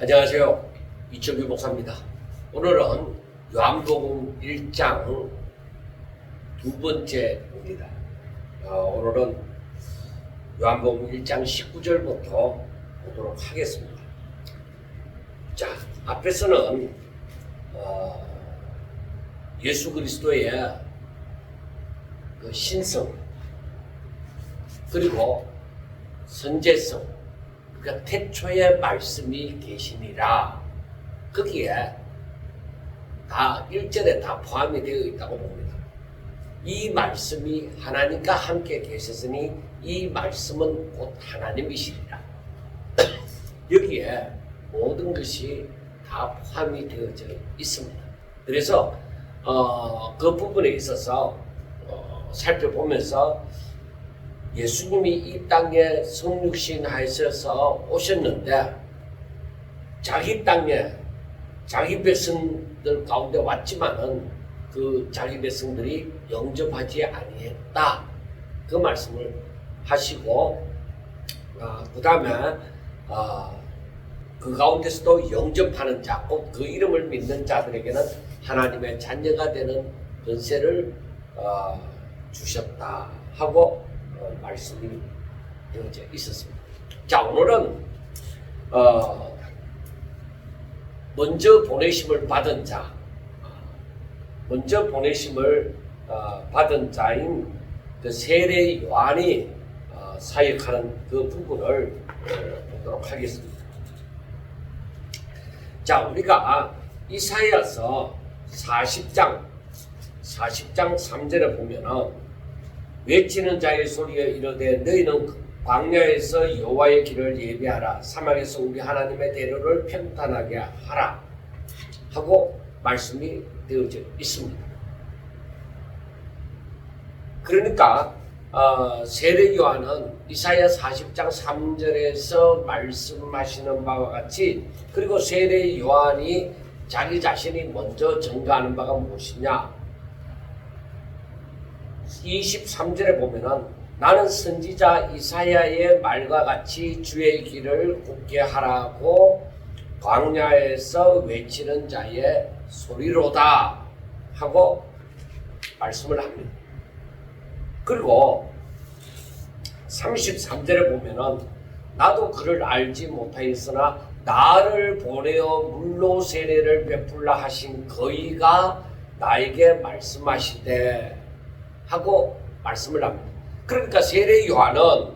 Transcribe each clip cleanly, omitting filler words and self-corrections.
안녕하세요. 이철규 목사입니다. 오늘은 요한복음 1장 두 번째입니다. 오늘은 요한복음 1장 19절부터 보도록 하겠습니다. 자, 앞에서는 예수 그리스도의 그 신성 그리고 선제성, 그러니까 태초에 말씀이 계시니라, 거기에 다 1절에 다 포함이 되어 있다고 봅니다. 이 말씀이 하나님과 함께 계셨으니 이 말씀은 곧 하나님이시리라. 여기에 모든 것이 다 포함이 되어져 있습니다. 그래서 그 부분에 있어서 살펴보면서 예수님이 이 땅에 성육신 하셔서 오셨는데 자기 땅에 자기 백성들 가운데 왔지만은 그 자기 백성들이 영접하지 아니했다, 그 말씀을 하시고, 그 다음에 그 가운데서도 영접하는 자, 곧 그 이름을 믿는 자들에게는 하나님의 자녀가 되는 권세를 주셨다 하고 말씀이 되어져 있었습니다. 자, 오늘은 먼저 보내심을 받은 자, 먼저 보내심을 받은 자인 그 세례 요한이 사역하는 그 부분을 보도록 하겠습니다. 자, 우리가 이사야서 40장 3절에 보면은 외치는 자의 소리에 이르되 너희는 광야에서 여호와의 길을 예비하라, 사막에서 우리 하나님의 대로를 평탄하게 하라 하고 말씀이 되어져 있습니다. 그러니까 세례 요한은 이사야 40장 3절에서 말씀하시는 바와 같이, 그리고 세례 요한이 자기 자신이 먼저 증거하는 바가 무엇이냐, 23절에 보면은 나는 선지자 이사야의 말과 같이 주의 길을 굽게 하라고 광야에서 외치는 자의 소리로다 하고 말씀을 합니다. 그리고 33절에 보면은 나도 그를 알지 못하였으나 나를 보내어 물로 세례를 베풀라 하신 그이가 나에게 말씀하시되 하고 말씀을 합니다. 그러니까 세례 요한은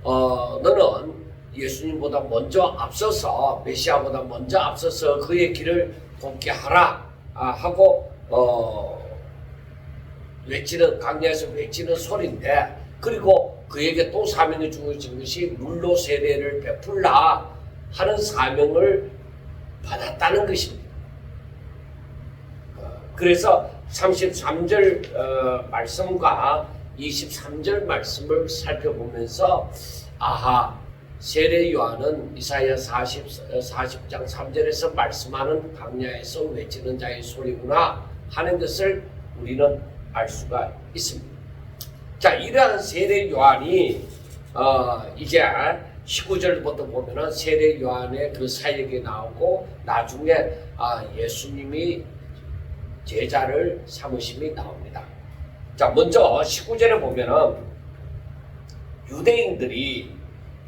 너는 예수님보다 먼저 앞서서, 메시아보다 먼저 앞서서 그의 길을 걷게 하라 하고 외치는, 광야에서 외치는 소리인데, 그리고 그에게 또 사명이 주어진 것이 물로 세례를 베풀라 하는 사명을 받았다는 것입니다. 그래서 33절 말씀과 23절 말씀을 살펴보면서 세례 요한은 이사야 40장 3절에서 말씀하는 광야에서 외치는 자의 소리구나 하는 것을 우리는 알 수가 있습니다. 자, 이러한 세례 요한이 이제 19절부터 보면은 세례 요한의 그 사역이 나오고, 나중에 예수님이 제자를 삼으심이 나옵니다. 자, 먼저 19절에 보면은 유대인들이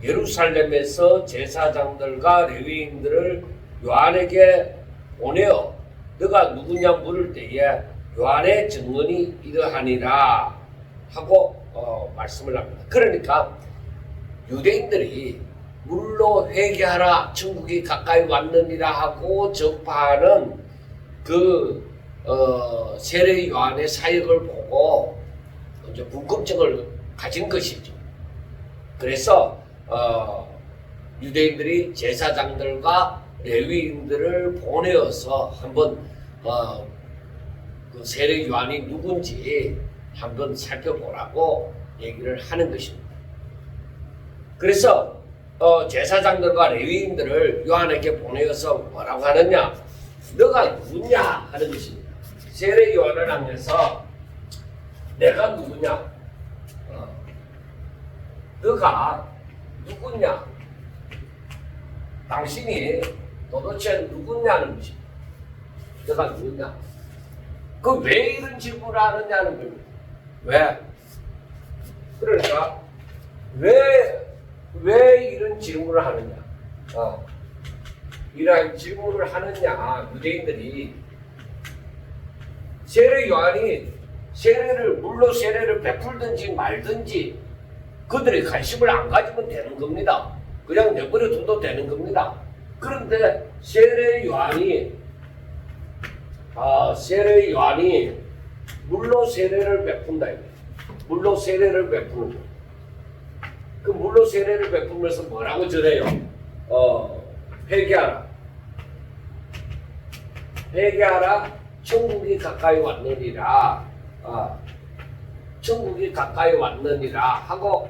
예루살렘에서 제사장들과 레위인들을 요한에게 보내어 너가 누구냐 물을 때에 요한의 증언이 이러하니라 하고 말씀을 합니다. 그러니까 유대인들이 물로 회개하라, 천국이 가까이 왔느니라 하고 전파하는 그 세례 요한의 사역을 보고 이제 궁금증을 가진 것이죠. 그래서 유대인들이 제사장들과 레위인들을 보내어서 한번 그 세례 요한이 누군지 한번 살펴보라고 얘기를 하는 것입니다. 그래서 제사장들과 레위인들을 요한에게 보내어서 뭐라고 하느냐, 너가 누구냐 하는 것입니다. 세례 요한을 향해서 내가 누구냐, 너가 누구냐, 당신이 도대체 누구냐는 것입니다. 내가 누구냐? 그 왜 이런 질문을 하느냐는 겁니다. 왜? 그러니까 왜 이런 질문을 하느냐? 이러한 질문을 하느냐? 유대인들이 세례 요한이 물로 세례를 베풀든지 말든지 그들의 관심을 안 가지면 되는 겁니다. 그냥 내버려 둬도 되는 겁니다. 그런데 세례 요한이 물로 세례를 베푼다. 물로 세례를 베푸는 거. 그 물로 세례를 베풀면서 뭐라고 전해요? 회개하라. 천국이 가까이 왔느니라. 천국이 가까이 왔느니라 하고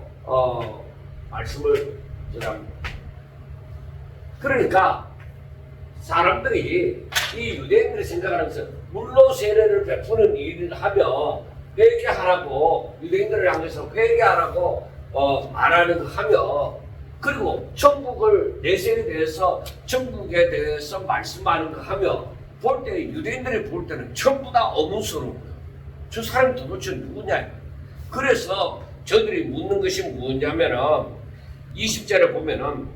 말씀을 전합니다. 그러니까 사람들이 이 유대인들이 생각하면서 물로 세례를 베푸는 일을 하며 회개하라고 유대인들을 향해서 회개하라고 말하는 거 하며 그리고 천국을 내세에 대해서 천국에 대해서 말씀하는 거 하며 볼 때 유대인들이 볼 때는 전부 다 어문스러운 거예요. 저 사람 도대체 누구냐? 그래서 저들이 묻는 것이 뭐냐면은 20절에 보면은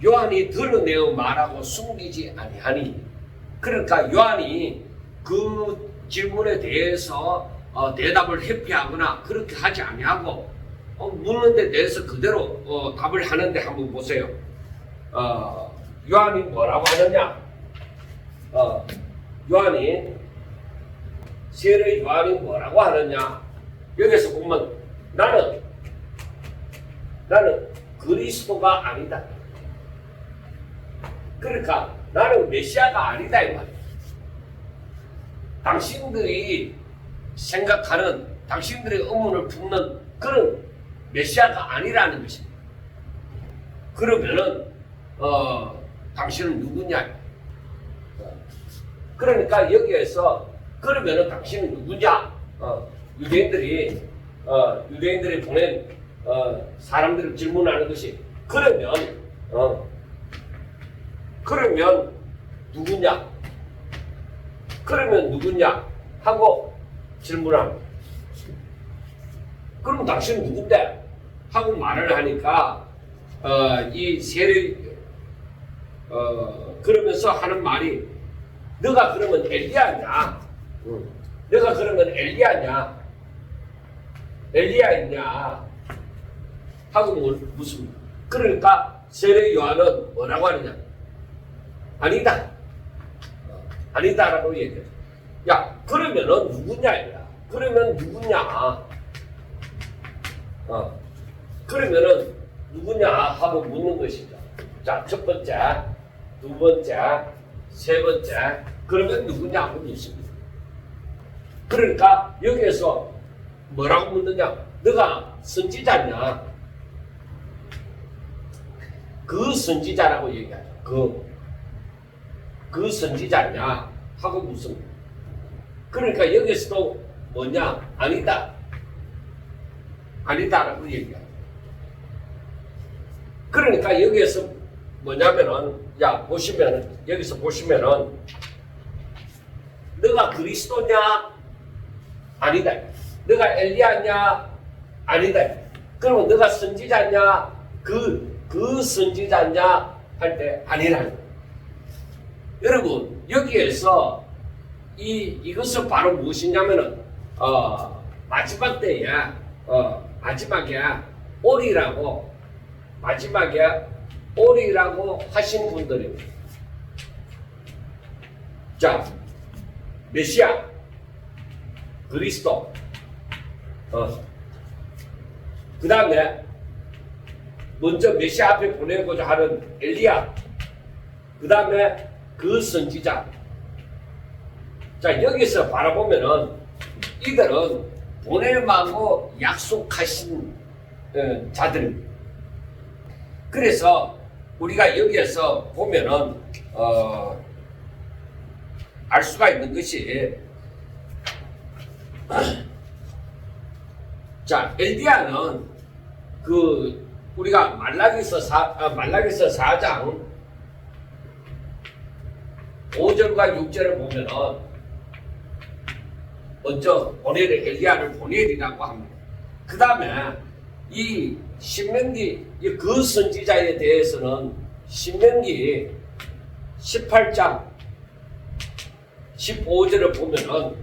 요한이 드러내어 말하고 숨기지 아니하니 그러니까 요한이 그 질문에 대해서 대답을 회피하거나 그렇게 하지 아니하고 묻는 데 대해서 그대로 답을 하는데 한번 보세요. 요한이 뭐라고 하느냐? 세례 요한이 뭐라고 하느냐? 여기서 보면 나는 그리스도가 아니다. 그러니까 나는 메시아가 아니다 이 말이야. 당신들이 생각하는 당신들의 의문을 품는 그런 메시아가 아니라는 것입니다. 그러면은 당신은 누구냐? 그러니까 여기에서 그러면은 당신은 누구냐? 유대인들이 보낸 사람들을 질문하는 것이 그러면 누구냐? 그러면 누구냐? 하고 질문합니다. 그럼 당신은 누군데? 하고 말을 하니까 이 세례 그러면서 하는 말이 너가 그러면 엘리야냐? 너가 그러면 엘리야냐? 엘리야냐? 하고 무슨 그러니까 세례 요한은 뭐라고 하느냐? 아니다. 아니다라고 얘기해. 야, 그러면은 누구냐? 그러면 누구냐? 그러면은 누구냐? 하고 묻는 것이죠. 자, 첫 번째, 두 번째, 세 번째, 그러면 누구냐? 하고 묻습니다. 그러니까 여기에서 뭐라고 묻느냐? 너가 선지자냐? 그 선지자라고 얘기하죠. 그 선지자냐? 하고 묻습니다. 그러니까 여기서도 뭐냐? 아니다. 아니다라고 얘기하죠. 그러니까 여기에서 뭐냐면은, 여기서 보시면은, 너가 그리스도냐? 아니다. 너가 엘리야냐? 아니다. 그러면 너가 선지자냐? 그 선지자냐? 할 때 아니라는 거예요. 여러분, 여기에서 이것은 바로 무엇이냐면은, 마지막 때에, 마지막에 오리라고 하신 분들입니다. 자, 메시아, 그리스도, 그 다음에 먼저 메시아 앞에 보내고자 하는 엘리야, 그 다음에 그 선지자. 자, 여기서 바라보면은 이들은 보낼 마고 약속하신 자들입니다. 그래서 우리가 여기에서 보면은 알 수가 있는 것이 자, 엘리야는 우리가 말라기서 4장 5절과 6절을 보면은 먼저 보내를 엘리야를 보내리라고 합니다. 그 다음에 이 신명기 그 선지자에 대해서는 신명기 18장 15절을 보면은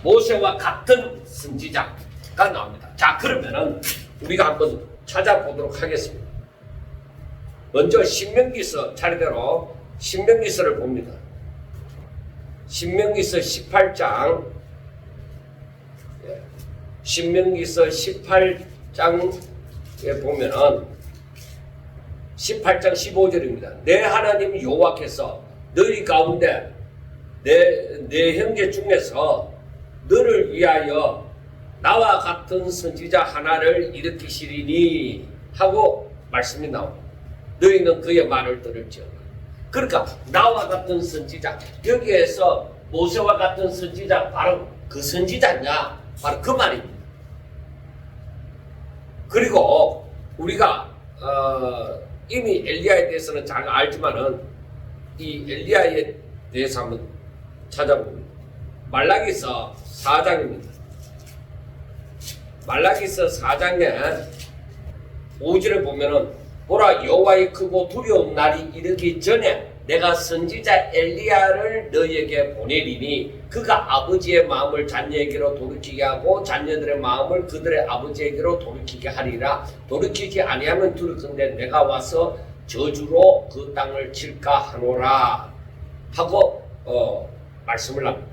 모세와 같은 선지자가 나옵니다. 자, 그러면은 우리가 한번 찾아보도록 하겠습니다. 먼저 신명기서 차례대로 신명기서를 봅니다. 신명기서 18장 신명기서 18장에 보면은 18장 15절입니다. 내 하나님 여호와께서 너희 가운데 내 형제 중에서 너를 위하여 나와 같은 선지자 하나를 일으키시리니 하고 말씀이 나옵니다. 너희는 그의 말을 들을지어다. 그러니까 나와 같은 선지자, 여기에서 모세와 같은 선지자, 바로 그 선지자냐, 바로 그 말입니다. 그리고 우리가 이미 엘리야에 대해서는 잘 알지만은 이 엘리야에 대해서 한번 찾아봅니다. 말라기서 4장입니다. 말라기서 4장에 5절에 보면은 보라 여호와의 크고 두려운 날이 이르기 전에 내가 선지자 엘리야를 너희에게 보내리니 그가 아버지의 마음을 자녀에게로 돌이키게 하고 자녀들의 마음을 그들의 아버지에게로 돌이키게 하리라. 돌이키지 아니하면 두렵건대 내가 와서 저주로 그 땅을 칠까 하노라 하고 말씀을 합니다.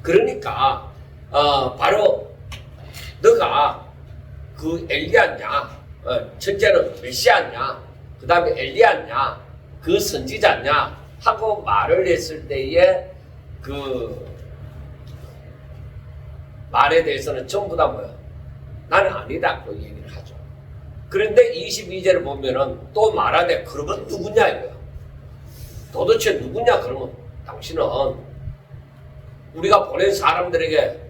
그러니까 바로 너가 그 엘리야냐, 첫째는 메시아냐, 그 다음에 엘리야냐, 그 선지자냐 하고 말을 했을 때에 그 말에 대해서는 전부 다 뭐야? 나는 아니다 그 얘기를 하죠. 그런데 22절을 보면은 또 말하되 그러면 누구냐 이거야. 도대체 누구냐 그러면 당신은 우리가 보낸 사람들에게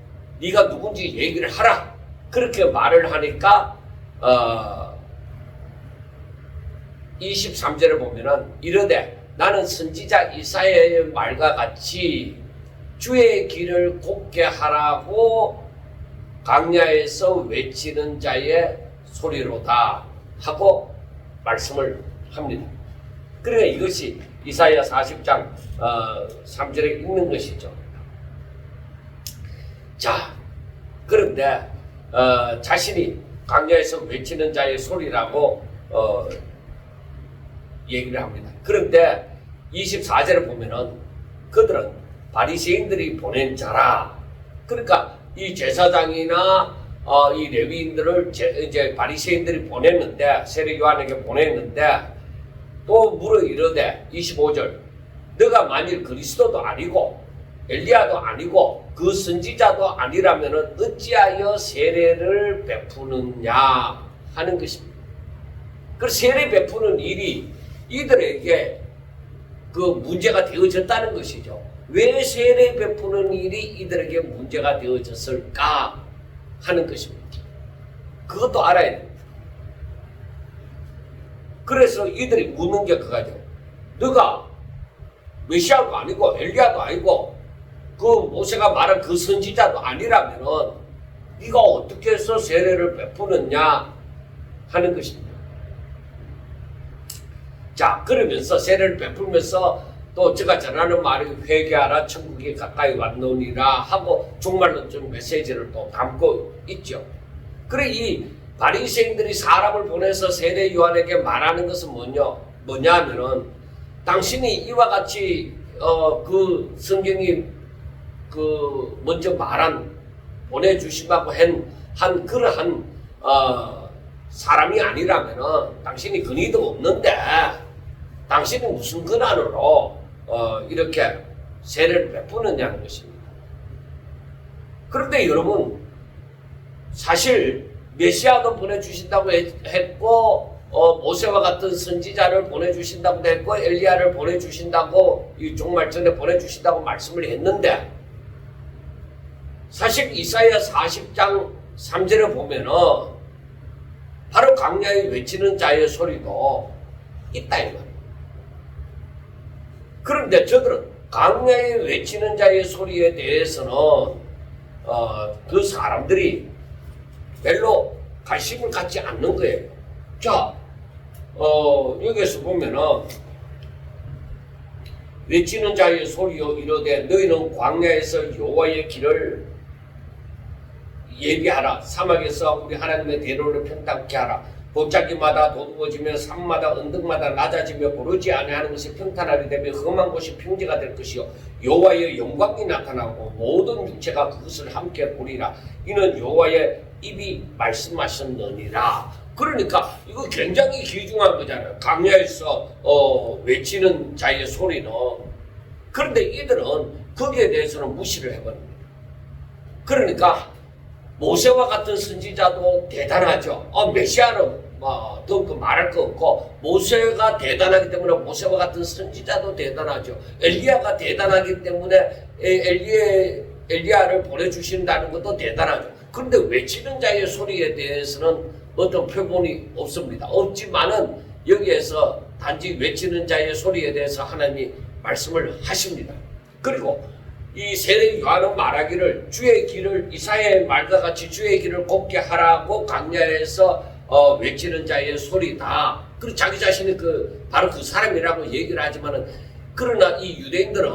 네가 누군지 얘기를 하라. 그렇게 말을 하니까 23절에 보면은 이르되 나는 선지자 이사야의 말과 같이 주의 길을 곱게 하라고 광야에서 외치는 자의 소리로다 하고 말씀을 합니다. 그러니까 이것이 이사야 40장 3절에 있는 것이죠. 자, 그런데 자신이 광야에서 외치는 자의 소리라고 얘기를 합니다. 그런데 24절을 보면은 그들은 바리새인들이 보낸 자라. 그러니까 이 제사장이나 이 레위인들을 이제 바리새인들이 보냈는데, 세례 요한에게 보냈는데 또 물어 이르되 25절 너가 만일 그리스도도 아니고 엘리야도 아니고 그 선지자도 아니라면은 어찌하여 세례를 베푸느냐 하는 것입니다. 그 세례 베푸는 일이 이들에게 그 문제가 되어졌다는 것이죠. 왜 세례 베푸는 일이 이들에게 문제가 되어졌을까 하는 것입니다. 그것도 알아야 됩니다. 그래서 이들이 묻는 게 그거죠. 너가 메시아도 아니고 엘리야도 아니고 그 모세가 말한 그 선지자도 아니라면은 네가 어떻게 해서 세례를 베푸느냐 하는 것입니다. 자, 그러면서 세례를 베풀면서 또 제가 전하는 말이 회개하라 천국이 가까이 왔노니라 하고 정말로 좀 메시지를 또 담고 있죠. 그래 이 바리새인들이 사람을 보내서 세례 요한에게 말하는 것은 뭐냐면은 당신이 이와 같이 그 성경이 그 먼저 말한 보내주시라고 한 그러한 사람이 아니라면은 당신이 근위도 없는데 당신이 무슨 근한으로 이렇게 세례를 베푸느냐는 것입니다. 그런데 여러분 사실 메시아도 보내주신다고 했고 모세와 같은 선지자를 보내주신다고 했고 엘리야를 보내주신다고 이 종말 전에 보내주신다고 말씀을 했는데 사실 이사야 40장 3절에 보면은 바로 광야에 외치는 자의 소리도 있다 이 말이에요. 그런데 저들은 광야에 외치는 자의 소리에 대해서는 그 사람들이 별로 관심을 갖지 않는 거예요. 자, 여기에서 보면은 외치는 자의 소리여 이르되 너희는 광야에서 여호와의 길을 예비하라. 사막에서 우리 하나님의 대로를 평탄케 하라. 골짜기마다 도두어지며 산마다 언덕마다 낮아지며 고르지 아니하는 것이 평탄하게 되며 험한 곳이 평지가 될 것이요 여호와의 영광이 나타나고 모든 육체가 그것을 함께 보리라. 이는 여호와의 입이 말씀하셨느니라. 그러니까 이거 굉장히 귀중한 거잖아요. 광야에서 외치는 자의 소리는. 그런데 이들은 거기에 대해서는 무시를 해버립니다. 그러니까 모세와 같은 선지자도 대단하죠. 메시아는 더 말할 거 없고 모세가 대단하기 때문에 모세와 같은 선지자도 대단하죠. 엘리야가 대단하기 때문에 엘리야를 보내주신다는 것도 대단하죠. 그런데 외치는 자의 소리에 대해서는 어떤 표본이 없습니다. 없지만은 여기에서 단지 외치는 자의 소리에 대해서 하나님이 말씀을 하십니다. 그리고 이 세례 요한은 말하기를 주의 길을 이사야의 말과 같이 주의 길을 곱게 하라고 광야에서 외치는 자의 소리다. 그리고 자기 자신이 바로 그 사람이라고 얘기를 하지만은 그러나 이 유대인들은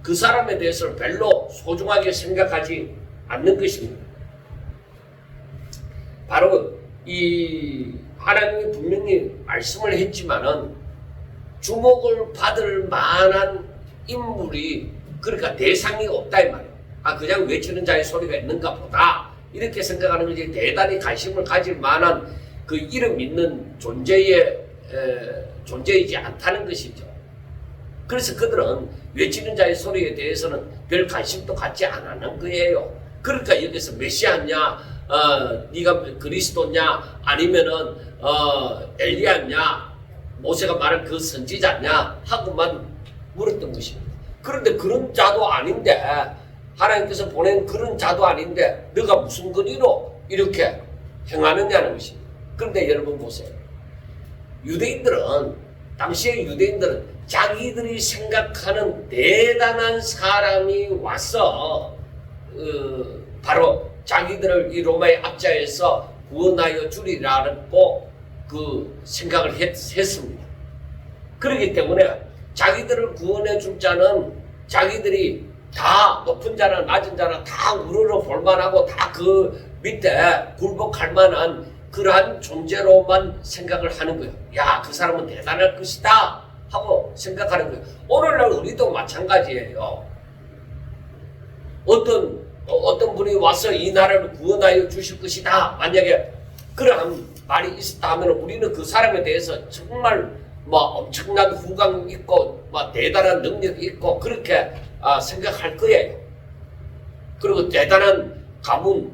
그 사람에 대해서 별로 소중하게 생각하지 않는 것입니다. 바로 이 하나님이 분명히 말씀을 했지만은 주목을 받을 만한 인물이 그러니까 대상이 없다 이 말이에요. 그냥 외치는 자의 소리가 있는가 보다 이렇게 생각하는 거지 대단히 관심을 가질 만한 그 이름 있는 존재이지 않다는 것이죠. 그래서 그들은 외치는 자의 소리에 대해서는 별 관심도 갖지 않는 거예요. 그러니까 여기서 메시아냐, 네가 그리스도냐, 아니면은 엘리야냐, 모세가 말한 그 선지자냐 하고만 물었던 것입니다. 그런데 그런 자도 아닌데 하나님께서 보낸 그런 자도 아닌데 너가 무슨 권위로 이렇게 행하느냐는 것입니다. 그런데 여러분 보세요. 당시의 유대인들은 자기들이 생각하는 대단한 사람이 와서 바로 자기들을 이 로마의 압자에서 구원하여 주리라고 그 생각을 했습니다. 그렇기 때문에 자기들을 구원해 줄 자는 자기들이 다 높은 자나 낮은 자나 다 우러러 볼만하고 다 그 밑에 굴복할 만한 그러한 존재로만 생각을 하는 거예요. 야, 그 사람은 대단할 것이다 하고 생각하는 거예요. 오늘날 우리도 마찬가지예요. 어떤 분이 와서 이 나라를 구원하여 주실 것이다. 만약에 그러한 말이 있었다 하면 우리는 그 사람에 대해서 정말 엄청난 후광 있고 대단한 능력이 있고 그렇게 생각할 거예요. 그리고 대단한 가문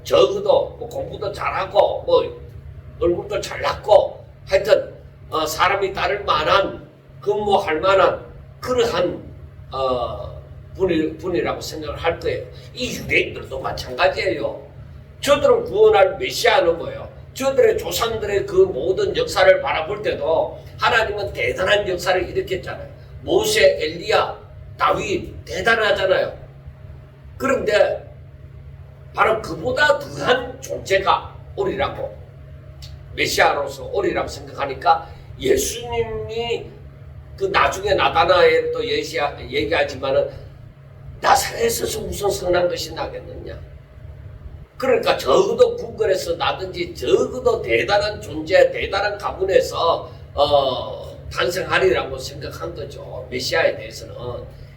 적어도 공부도 잘하고 얼굴도 잘났고 하여튼 사람이 따를 만한 근무할 만한 그러한 분이라고 생각을 할 거예요. 이 유대인들도 마찬가지예요. 저들을 구원할 메시아는 뭐예요? 저들의 조상들의 그 모든 역사를 바라볼 때도 하나님은 대단한 역사를 일으켰잖아요. 모세, 엘리야, 다윗 대단하잖아요. 그런데 바로 그보다 더한 존재가 오리라고 메시아로서 오리라고 생각하니까 예수님이 그 나중에 나타나에 또 얘기하지만은 나사렛에서 무슨 선한 것이 나겠느냐. 그러니까 적어도 궁궐에서 나든지 적어도 대단한 존재, 대단한 가문에서 탄생하리라고 생각한 거죠. 메시아에 대해서는.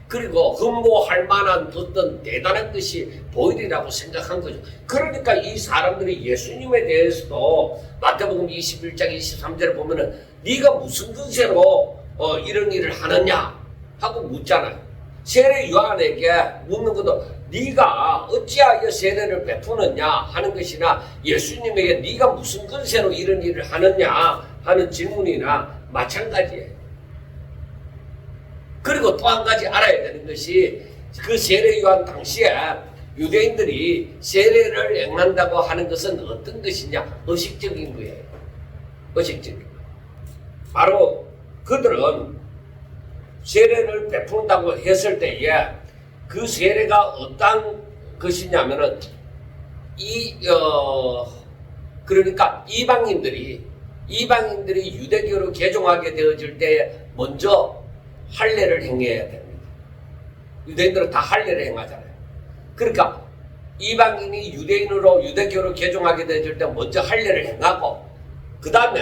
그리고 흠모할 만한 어떤 대단한 것이 보이리라고 생각한 거죠. 그러니까 이 사람들이 예수님에 대해서도 마태복음 21장 23절에 보면은 네가 무슨 근세로 이런 일을 하느냐 하고 묻잖아요. 세례 요한에게 묻는 것도 네가 어찌하여 세례를 베푸느냐 하는 것이나 예수님에게 네가 무슨 근세로 이런 일을 하느냐 하는 질문이나 마찬가지예요. 그리고 또 한 가지 알아야 되는 것이 그 세례 요한 당시에 유대인들이 세례를 행한다고 하는 것은 어떤 것이냐? 의식적인 거예요. 의식적인 거. 바로 그들은 세례를 베푼다고 했을 때에 그 세례가 어떤 것이냐면은 그러니까 이방인들이 유대교로 개종하게 되어질 때 먼저 할례를 행해야 됩니다. 유대인들은 다 할례를 행하잖아요. 그러니까 이방인이 유대교로 개종하게 되어질 때 먼저 할례를 행하고 그 다음에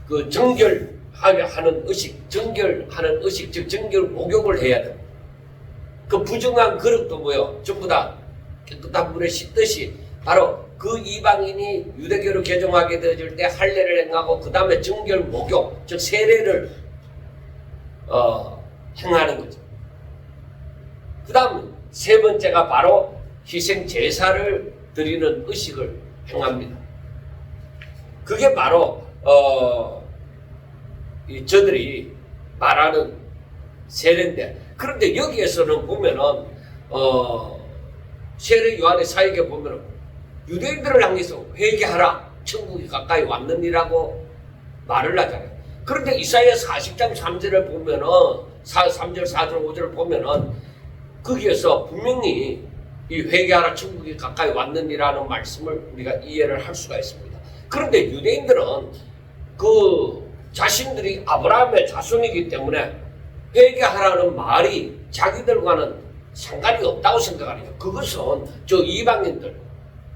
그 정결하는 의식, 즉 정결 목욕을 해야 됩니다. 그 부정한 그릇도 뭐요? 전부 다 깨끗한 물에 씻듯이 바로 그 이방인이 유대교로 개종하게 되어질 때 할례를 행하고 그 다음에 정결 목욕, 즉 세례를 행하는 거죠. 그 다음 세 번째가 바로 희생 제사를 드리는 의식을 행합니다. 그게 바로 저들이 말하는 세례인데, 그런데 여기에서는 보면은 세례 요한의 사역에 보면은 유대인들을 향해서 회개하라, 천국이 가까이 왔느니라고 말을 하잖아요. 그런데 이사야 40장 3절을 보면은 3절 4절 5절을 보면은 거기에서 분명히 이 회개하라, 천국이 가까이 왔느니라는 말씀을 우리가 이해를 할 수가 있습니다. 그런데 유대인들은 그 자신들이 아브라함의 자손이기 때문에 회개하라는 말이 자기들과는 상관이 없다고 생각하니까 그것은 저 이방인들,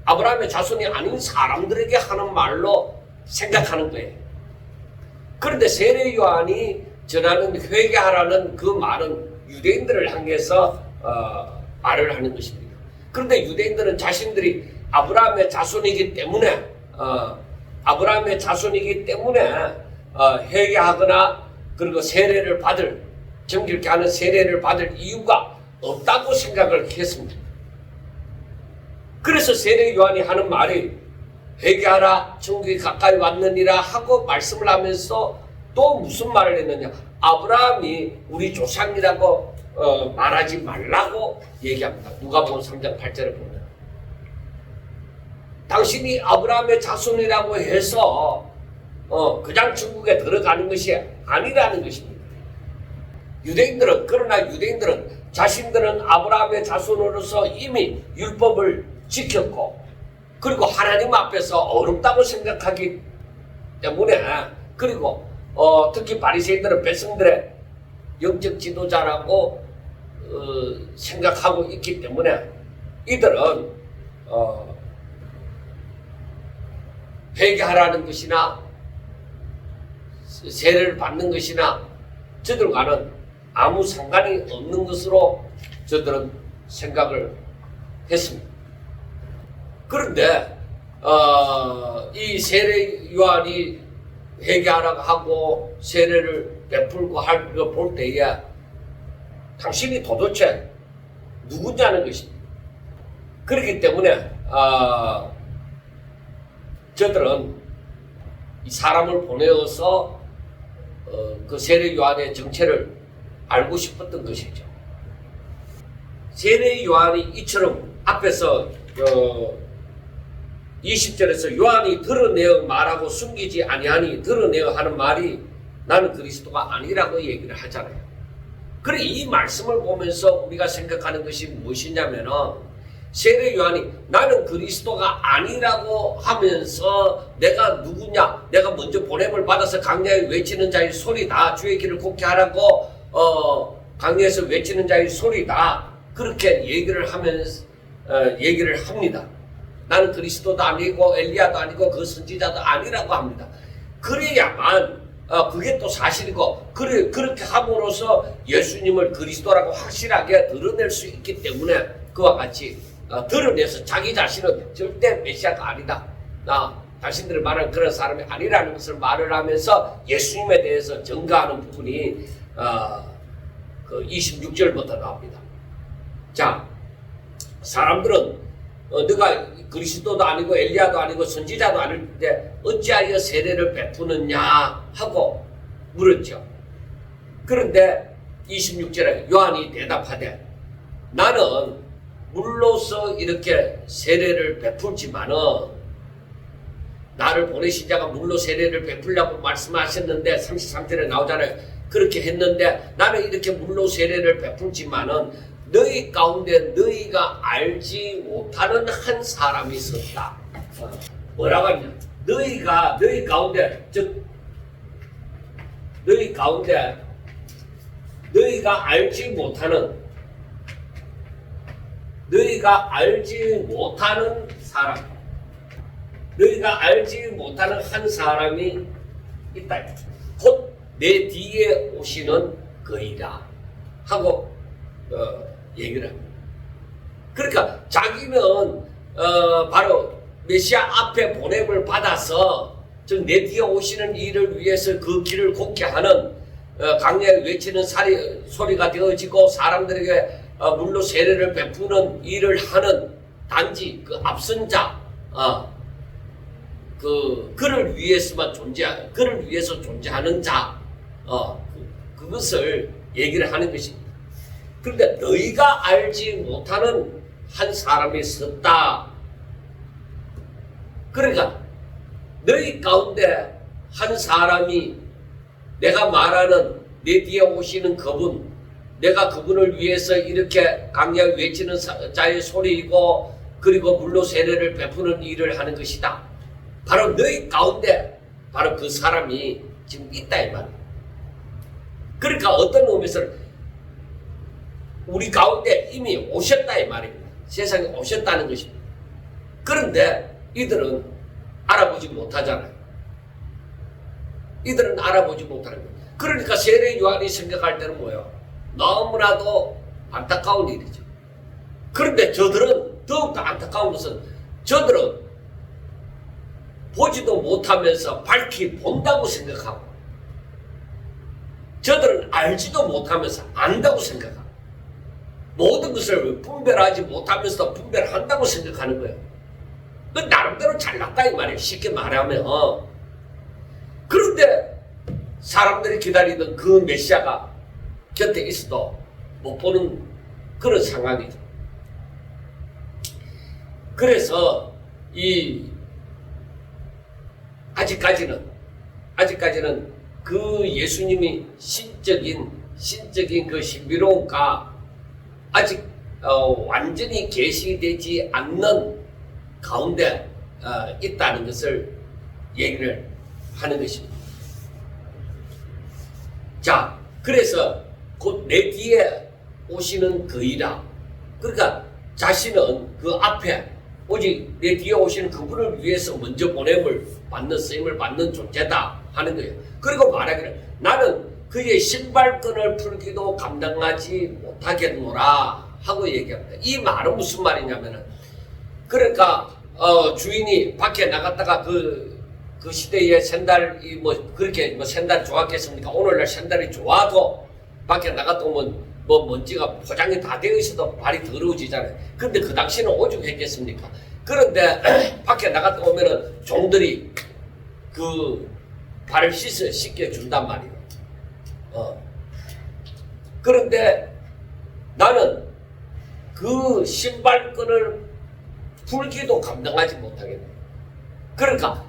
아브라함의 자손이 아닌 사람들에게 하는 말로 생각하는 거예요. 그런데 세례 요한이 전하는 회개하라는 그 말은 유대인들을 향해서 말을 하는 것입니다. 그런데 유대인들은 자신들이 아브라함의 자손이기 때문에 회개하거나 그리고 세례를 받을, 정결케 하는 세례를 받을 이유가 없다고 생각을 했습니다. 그래서 세례 요한이 하는 말이 회개하라, 천국이 가까이 왔느니라 하고 말씀을 하면서 또 무슨 말을 했느냐, 아브라함이 우리 조상이라고 말하지 말라고 얘기합니다. 누가복음 3장 8절에 보면 당신이 아브라함의 자손이라고 해서 그냥 천국에 들어가는 것이 아니라는 것입니다. 그러나 유대인들은 자신들은 아브라함의 자손으로서 이미 율법을 지켰고 그리고 하나님 앞에서 어렵다고 생각하기 때문에, 그리고 특히 바리새인들은 백성들의 영적 지도자라고 생각하고 있기 때문에 이들은 회개하라는 것이나 세례를 받는 것이나 저들과는 아무 상관이 없는 것으로 저들은 생각을 했습니다. 그런데 이 세례 요한이 회개하라고 하고 세례를 베풀고 할 거 볼 때에 당신이 도대체 누구냐는 것입니다. 그렇기 때문에 저들은 이 사람을 보내어서 그 세례 요한의 정체를 알고 싶었던 것이죠. 세례 요한이 이처럼 앞에서 20절에서 요한이 드러내어 말하고 숨기지 아니하니 드러내어 하는 말이 나는 그리스도가 아니라고 얘기를 하잖아요. 그래 이 말씀을 보면서 우리가 생각하는 것이 무엇이냐면은 세례 요한이 나는 그리스도가 아니라고 하면서 내가 누구냐, 내가 먼저 보냄을 받아서 강야에 외치는 자의 소리다, 주의 길을 곱게 하라고 강야에서 외치는 자의 소리다, 그렇게 얘기를 하면서 얘기를 합니다. 나는 그리스도도 아니고 엘리야도 아니고 그 선지자도 아니라고 합니다. 그래야만 그게 또 사실이고 그렇게 함으로써 예수님을 그리스도라고 확실하게 드러낼 수 있기 때문에 그와 같이 드러내서 자기 자신은 절대 메시아가 아니다, 나 당신들이 말하는 그런 사람이 아니라는 것을 말을 하면서 예수님에 대해서 증거하는 부분이 그 26절부터 나옵니다. 자, 사람들은 너가 그리스도도 아니고 엘리야도 아니고 선지자도 아닌데 어찌하여 세례를 베푸느냐 하고 물었죠. 그런데 26절에 요한이 대답하되 나는 물로서 이렇게 세례를 베풀지만은 나를 보내신 자가 물로 세례를 베풀라고 말씀하셨는데 33절에 나오잖아요. 그렇게 했는데 나는 이렇게 물로 세례를 베풀지만은 너희 가운데 너희가 알지 못하는 한 사람이 있었다. 뭐라고 하냐? 너희 가운데 너희가 알지 못하는 사람, 너희가 알지 못하는 한 사람이 있다. 곧 내 뒤에 오시는 그이다 하고 얘기를 합니다. 그러니까 자기는 바로 메시아 앞에 보냄을 받아서 즉 내 뒤에 오시는 이를 위해서 그 길을 걷게 하는 강야에 외치는 소리가 되어지고 사람들에게 물로 세례를 베푸는 일을 하는 단지 그 앞선 자, 그를 위해서 존재하는 자, 그것을 얘기를 하는 것입니다. 그런데 너희가 알지 못하는 한 사람이 있었다. 그러니까 너희 가운데 한 사람이 내가 말하는 내 뒤에 오시는 그분, 내가 그분을 위해서 이렇게 강야에 외치는 자의 소리이고 그리고 물로 세례를 베푸는 일을 하는 것이다. 바로 너희 가운데 바로 그 사람이 지금 있다 이 말이에요. 그러니까 어떤 의미에서는 우리 가운데 이미 오셨다 이 말입니다. 세상에 오셨다는 것입니다. 그런데 이들은 알아보지 못하잖아요. 이들은 알아보지 못하는 거예요. 그러니까 세례 요한이 생각할 때는 뭐예요? 너무나도 안타까운 일이죠. 그런데 저들은 더욱더 안타까운 것은 저들은 보지도 못하면서 밝히 본다고 생각하고 저들은 알지도 못하면서 안다고 생각하고 모든 것을 분별하지 못하면서 분별한다고 생각하는 거예요. 그 나름대로 잘났다 이 말이에요. 쉽게 말하면. 그런데 사람들이 기다리던 그 메시아가 곁에 있어도 못 보는 그런 상황이죠. 그래서 아직까지는 그 예수님이 신적인 그 신비로움과 아직 완전히 계시되지 않는 가운데 있다는 것을 얘기를 하는 것입니다. 자, 그래서 곧 내 뒤에 오시는 그이라. 그러니까 자신은 그 앞에 오직 내 뒤에 오시는 그분을 위해서 먼저 보냄을 받는 쓰임을 받는 존재다 하는 거예요. 그리고 말하기를 나는 그의 신발끈을 풀기도 감당하지 못하겠노라 하고 얘기합니다. 이 말은 무슨 말이냐면은 그러니까 주인이 밖에 나갔다가 그 시대에 샌달이 그렇게 샌달이 좋았겠습니까? 오늘날 샌달이 좋아도 밖에 나갔다 오면 먼지가 포장이 다 되어 있어도 발이 더러워지잖아요. 그런데 그 당시는 오죽했겠습니까? 그런데 밖에 나갔다 오면은 종들이 그 발을 씻겨준단 말이에요. 그런데 나는 그 신발끈을 풀기도 감당하지 못하겠네. 그러니까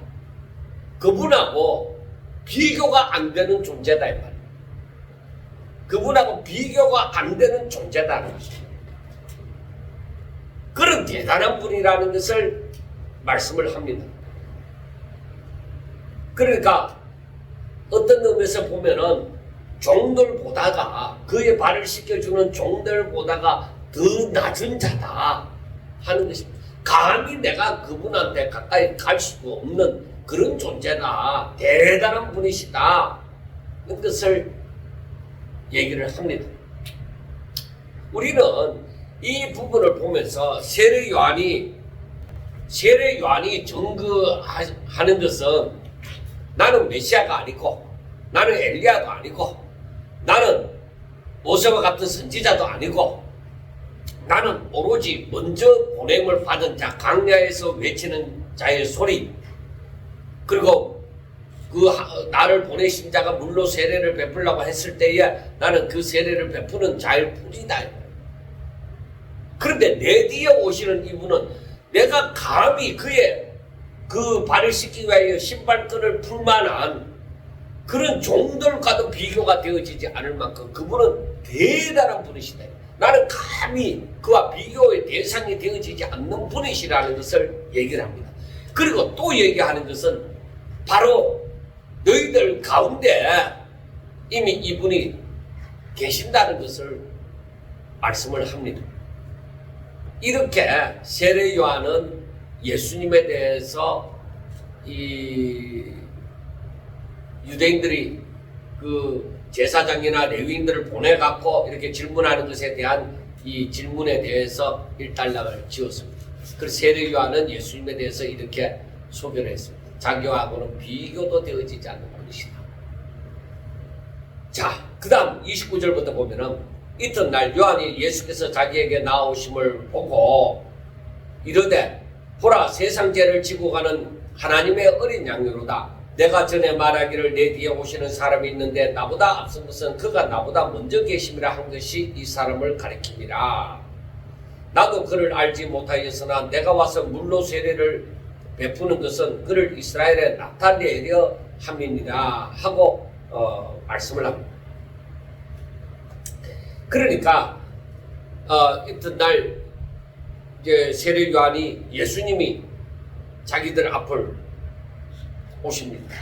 그분하고 비교가 안 되는 존재다 이 말이에요. 그분하고 비교가 안 되는 존재다는 것이죠. 그런 대단한 분이라는 것을 말씀을 합니다. 그러니까 어떤 의미에서 보면은 종들보다가 그의 발을 씻겨주는 종들보다가 더 낮은 자다 하는 것입니다. 감히 내가 그분한테 가까이 갈 수 없는 그런 존재다. 대단한 분이시다. 그 것을 얘기를 합니다. 우리는 이 부분을 보면서 세례 요한이 증거하는 것은 나는 메시아가 아니고 나는 엘리야도 아니고 나는 모세와 같은 선지자도 아니고 나는 오로지 먼저 보냄을 받은 자, 강야에서 외치는 자의 소리, 그리고 나를 보내신 자가 물로 세례를 베풀라고 했을 때에 나는 그 세례를 베푸는 자일 뿐이다. 그런데 내 뒤에 오시는 이분은 내가 감히 그의 그 발을 씻기 위하여 신발끈을 풀만한 그런 종들과도 비교가 되어지지 않을 만큼 그분은 대단한 분이시다. 나는 감히 그와 비교의 대상이 되어지지 않는 분이시라는 것을 얘기를 합니다. 그리고 또 얘기하는 것은 바로 너희들 가운데 이미 이분이 계신다는 것을 말씀을 합니다. 이렇게 세례 요한은 예수님에 대해서 이 유대인들이 그 제사장이나 레위인들을 보내갖고 이렇게 질문하는 것에 대한 이 질문에 대해서 일단락을 지었습니다. 그래서 세례 요한은 예수님에 대해서 이렇게 소개를 했습니다. 자기와는 비교도 되어지지 않는 분이시다. 자, 그 다음 29절부터 보면은 이튿날 요한이 예수께서 자기에게 나오심을 보고 이르되 보라 세상 죄를 지고 가는 하나님의 어린 양으로다. 내가 전에 말하기를 내 뒤에 오시는 사람이 있는데 나보다 앞선 것은 그가 나보다 먼저 계심이라 한 것이 이 사람을 가리킵니다. 나도 그를 알지 못하였으나 내가 와서 물로 세례를 베푸는 것은 그를 이스라엘에 나타내려 함이니라 하고 말씀을 합니다. 그러니까 이튿날 이제 세례 요한이 예수님이 자기들 앞을 오십니다.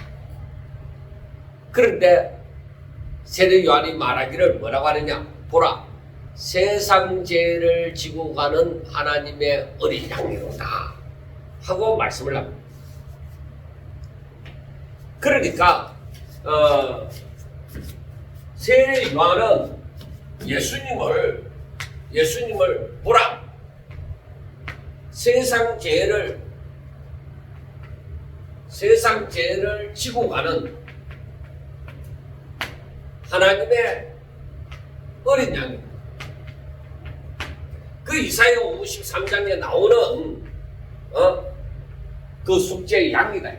그런데 세례 요한이 말하기를 뭐라고 하느냐? 보라, 세상 죄를 지고 가는 하나님의 어린 양이로다 하고 말씀을 합니다. 그러니까 세례 요한은 예수님을 보라, 세상 죄를 지고 가는 하나님의 어린 양입니다. 그 이사야 53장에 나오는 그 속죄의 양이다.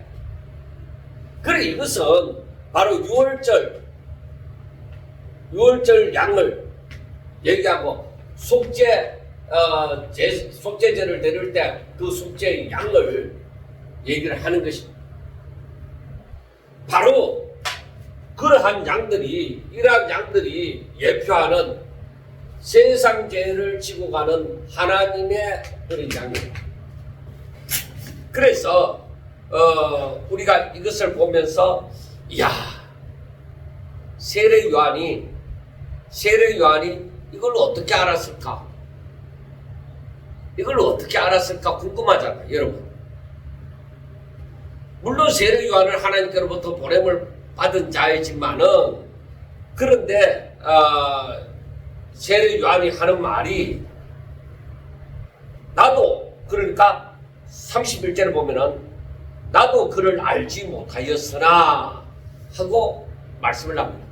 그래 이것은 바로 6월절 양을 얘기하고 속죄제를 드릴 때 그 속죄의 양을 얘기를 하는 것입니다. 바로 그러한 양들이, 이러한 양들이 예표하는 세상 죄를 지고 가는 하나님의 어린 양입니다. 그래서 우리가 이것을 보면서 이야, 세례 요한이 이걸 어떻게 알았을까? 이걸 어떻게 알았을까 궁금하잖아요, 여러분. 물론 세례 요한을 하나님께로부터 보냄을 받은 자이지만은, 그런데 세례 요한이 하는 말이, 나도, 그러니까 31절을 보면은 나도 그를 알지 못하였으나 하고 말씀을 합니다.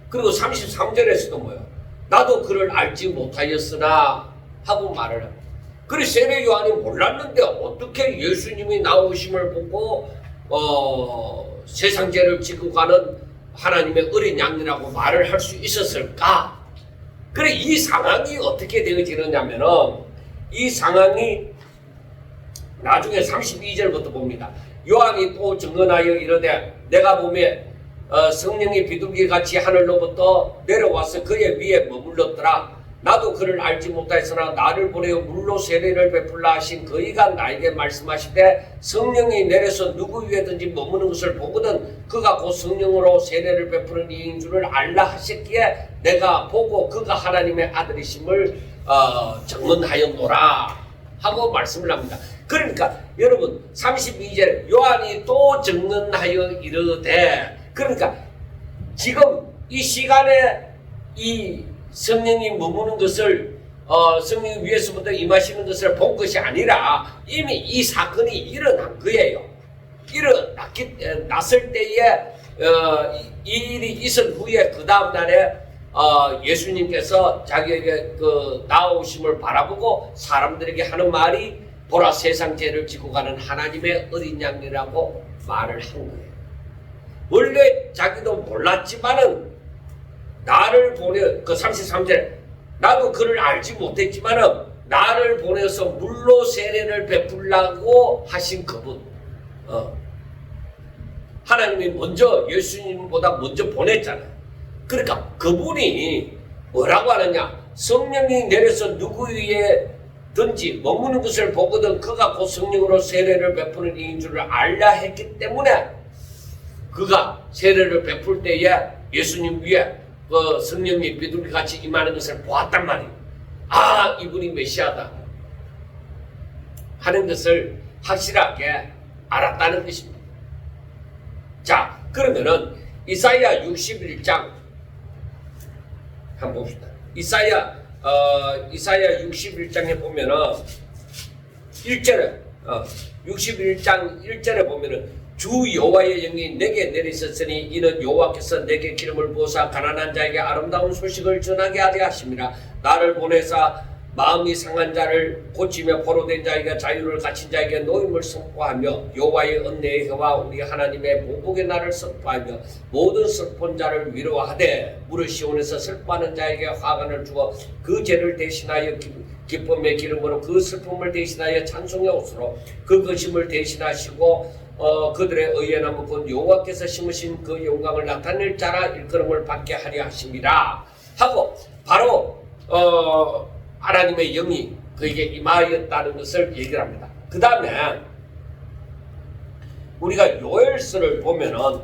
그리고 33절에서도 뭐예요? 나도 그를 알지 못하였으나 하고 말을 합니다. 그래서 세례 요한이 몰랐는데 어떻게 예수님이 나오심을 보고 세상 죄를 지고 가는 하나님의 어린 양이라고 말을 할 수 있었을까? 그래 이 상황이 어떻게 되어지느냐면은, 이 상황이 나중에 32절부터 봅니다. 요한이 또 증언하여 이르되 내가 보매 성령이 비둘기같이 하늘로부터 내려와서 그의 위에 머물렀더라. 나도 그를 알지 못하였으나 나를 보내어 물로 세례를 베풀라 하신 그이가 나에게 말씀하시되 성령이 내려서 누구 위에든지 머무는 것을 보거든 그가 곧 성령으로 세례를 베푸는 이인 줄을 알라 하셨기에 내가 보고 그가 하나님의 아들이심을 증언하였노라 하고 말씀을 합니다. 그러니까 여러분 32절 요한이 또 증언하여 이르되, 그러니까 지금 이 시간에 이 성령이 머무는 것을 성령이 위에서부터 임하시는 것을 본 것이 아니라 이미 이 사건이 일어난 거예요. 일어났을 때에 이 일이 있은 후에 그 다음 날에 예수님께서 자기에게 그 나오심을 바라보고 사람들에게 하는 말이 보라 세상 죄를 지고 가는 하나님의 어린 양이라고 말을 한 거예요. 원래 자기도 몰랐지만은 나를 보내, 그 33절에 나도 그를 알지 못했지만은 나를 보내서 물로 세례를 베풀라고 하신 그분, 하나님이 먼저 예수님보다 먼저 보냈잖아요. 그러니까 그분이 뭐라고 하느냐? 성령이 내려서 누구 위에든지 머무는 것을 보거든 그가 곧 성령으로 세례를 베푸는 이인 줄을 알라 했기 때문에 그가 세례를 베풀 때에 예수님 위에 그 성령이 비둘기같이 임하는 것을 보았단 말이에요. 아, 이분이 메시아다 하는 것을 확실하게 알았다는 것입니다. 자, 그러면은 이사야 61장 한번 봅시다. 이사야 61장에 보면은 1절에 61장 1절에 보면은 주 여호와의 영이 내게 내리셨으니 이는 여호와께서 내게 기름을 부어사 가난한 자에게 아름다운 소식을 전하게 하려 하심이라. 나를 보내사 마음이 상한 자를 고치며 포로된 자에게 자유를 갇힌 자에게 노임을 선포하며 여호와의 은혜의 해와 우리 하나님의 보복의 날을 선포하며 모든 슬픈 자를 위로하되 무릇 시온에서 슬퍼하는 자에게 화관을 주어 그 죄를 대신하여 기쁨의 기름으로 그 슬픔을 대신하여 찬송의 옷으로 그 거심을 대신하시고 그들의 의의 나무 곧 여호와께서 심으신 그 영광을 나타낼 자라 일컬음을 받게 하려 하심이라 하고 바로 하나님의 영이 그에게 임하였다는 것을 얘기를 합니다. 그 다음에 우리가 요엘서를 보면은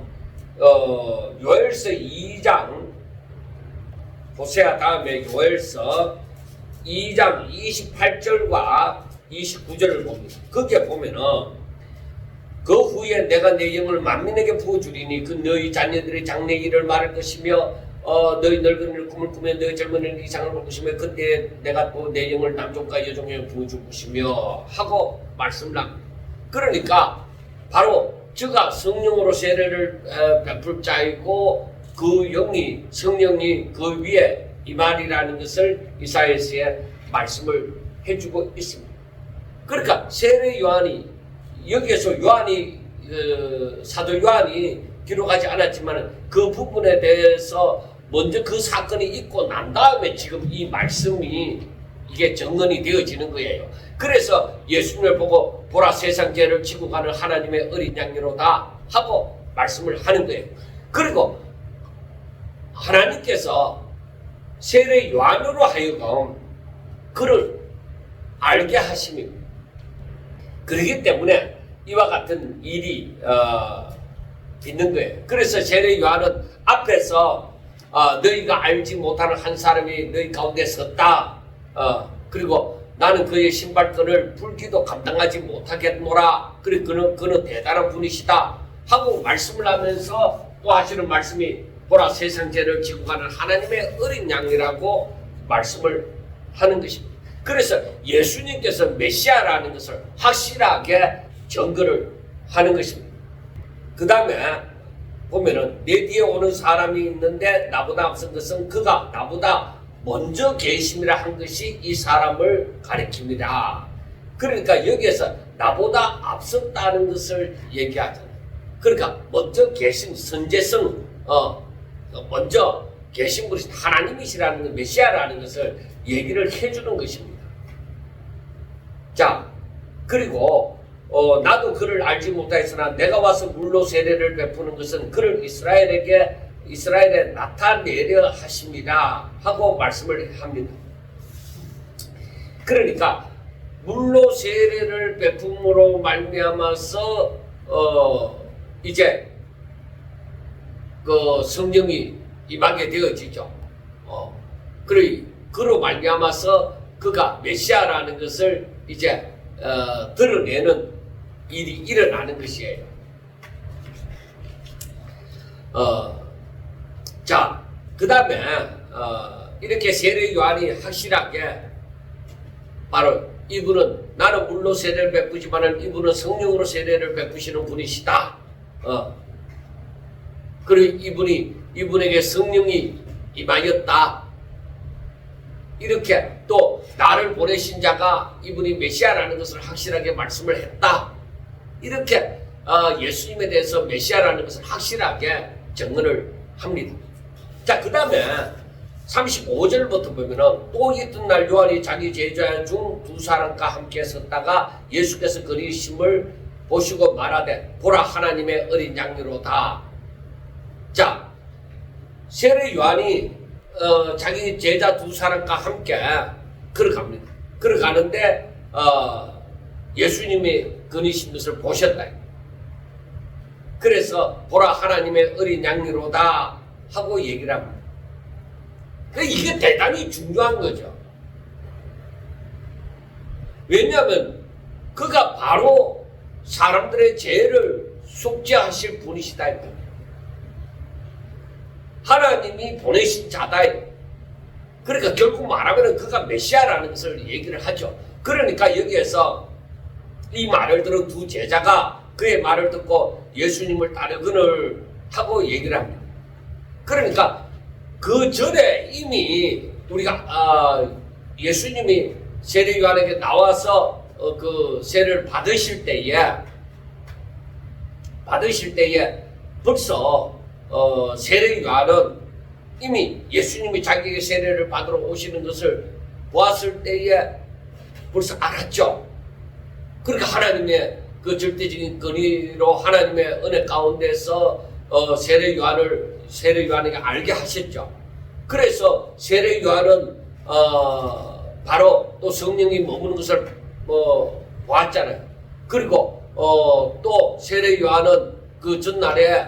요엘서 2장 호세아 다음에 요엘서 2장 28절과 29절을 봅니다. 거기에 보면은 그 후에 내가 내 영을 만민에게 부어주리니 그 너희 자녀들의 장래 일을 말할 것이며 너희 늙은이를 꿈을 꾸며 너희 젊은이를 이상을 볼 것이며 그때 내가 또 내 영을 남종과 여종에게 부어줄 것이며 하고 말씀을 합니다. 그러니까 바로 저가 성령으로 세례를 베풀 자이고 그 영이 성령이 그 위에 임하리라는 것을 이사야서에 말씀을 해주고 있습니다. 그러니까 세례 요한이 여기에서 요한이 사도 요한이 기록하지 않았지만 그 부분에 대해서 먼저 그 사건이 있고 난 다음에 지금 이 말씀이 이게 정언이 되어지는 거예요. 그래서 예수님을 보고 보라 세상 죄를 지고 가는 하나님의 어린 양이로다 하고 말씀을 하는 거예요. 그리고 하나님께서 세례 요한으로 하여금 그를 알게 하심입니다. 그렇기 때문에 이와 같은 일이 있는 거예요. 그래서 세례 요한은 앞에서 너희가 알지 못하는 한 사람이 너희 가운데 섰다. 그리고 나는 그의 신발끈을 불기도 감당하지 못하겠노라. 그리고 그는 대단한 분이시다 하고 말씀을 하면서 또 하시는 말씀이 보라 세상 죄를 지고 가는 하나님의 어린 양이라고 말씀을 하는 것입니다. 그래서 예수님께서 메시아라는 것을 확실하게 증거를 하는 것입니다. 그 다음에 보면은 내 뒤에 오는 사람이 있는데 나보다 앞선 것은 그가 나보다 먼저 계심이라 한 것이 이 사람을 가리킵니다. 그러니까 여기에서 나보다 앞섰다는 것을 얘기하잖아요. 그러니까 먼저 계신 선제성, 먼저 계신 분이 하나님이시라는 것, 메시아라는 것을 얘기를 해주는 것입니다. 자, 그리고 나도 그를 알지 못하였으나 내가 와서 물로 세례를 베푸는 것은 그를 이스라엘에 나타내려 하십니다 하고 말씀을 합니다. 그러니까 물로 세례를 베품으로 말미암아서 이제 그 성령이 임하게 되어지죠. 그로 말미암아서 그가 메시아라는 것을 이제 드러내는 일이 일어나는 것이에요. 자, 그 다음에 이렇게 세례 요한이 확실하게 바로 이분은 나는 물로 세례를 베푸지만 이분은 성령으로 세례를 베푸시는 분이시다. 그리고 이분에게 성령이 임하였다. 이렇게 또 나를 보내신 자가 이분이 메시아라는 것을 확실하게 말씀을 했다. 이렇게 예수님에 대해서 메시아라는 것을 확실하게 증언을 합니다. 자, 그 다음에 35절부터 보면은 또 이튿날 요한이 자기 제자 중 두 사람과 함께 섰다가 예수께서 그리심을 보시고 말하되 보라 하나님의 어린 양이로다. 자, 세례 요한이 자기 제자 두 사람과 함께 걸어갑니다. 걸어가는데 예수님이 거니신 것을 보셨다. 그래서 보라 하나님의 어린 양이로다 하고 얘기를 합니다. 이게 대단히 중요한 거죠. 왜냐하면 그가 바로 사람들의 죄를 속죄하실 분이시다. 하나님이 보내신 자다. 그러니까 결국 말하면 그가 메시아라는 것을 얘기를 하죠. 그러니까 여기에서 이 말을 들은 두 제자가 그의 말을 듣고 예수님을 따르거늘 하고 얘기를 합니다. 그러니까 그 전에 이미 우리가 예수님이 세례 요한에게 나와서 그 세례를 받으실 때에 벌써 세례 요한은 이미 예수님이 자기에게 세례를 받으러 오시는 것을 보았을 때에 벌써 알았죠. 그러니까 하나님의 그 절대적인 권위로 하나님의 은혜 가운데서 세례 요한에게 알게 하셨죠. 그래서 세례 요한은 바로 또 성령이 머무는 것을 보았잖아요. 그리고 또 세례 요한은 그 전날에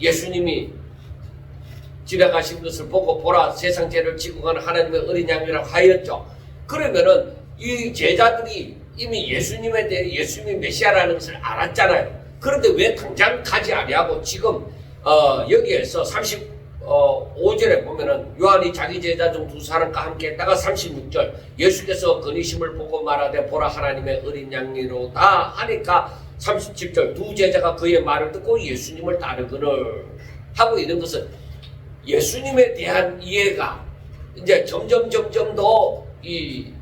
예수님이 집에 가신 것을 보고 보라 세상 죄를 지고 가는 하나님의 어린 양이라고 하였죠. 그러면은 이 제자들이 이미 예수님에 대해 예수님이 메시아라는 것을 알았잖아요. 그런데 왜 당장 가지 아니하고 지금 여기에서 35절에 보면은 요한이 자기 제자 중 두 사람과 함께 했다가 36절 예수께서 거니심을 보고 말하되 보라 하나님의 어린 양이로다 하니까 37절 두 제자가 그의 말을 듣고 예수님을 따르거늘 하고 있는 것은 예수님에 대한 이해가 이제 점점 더 이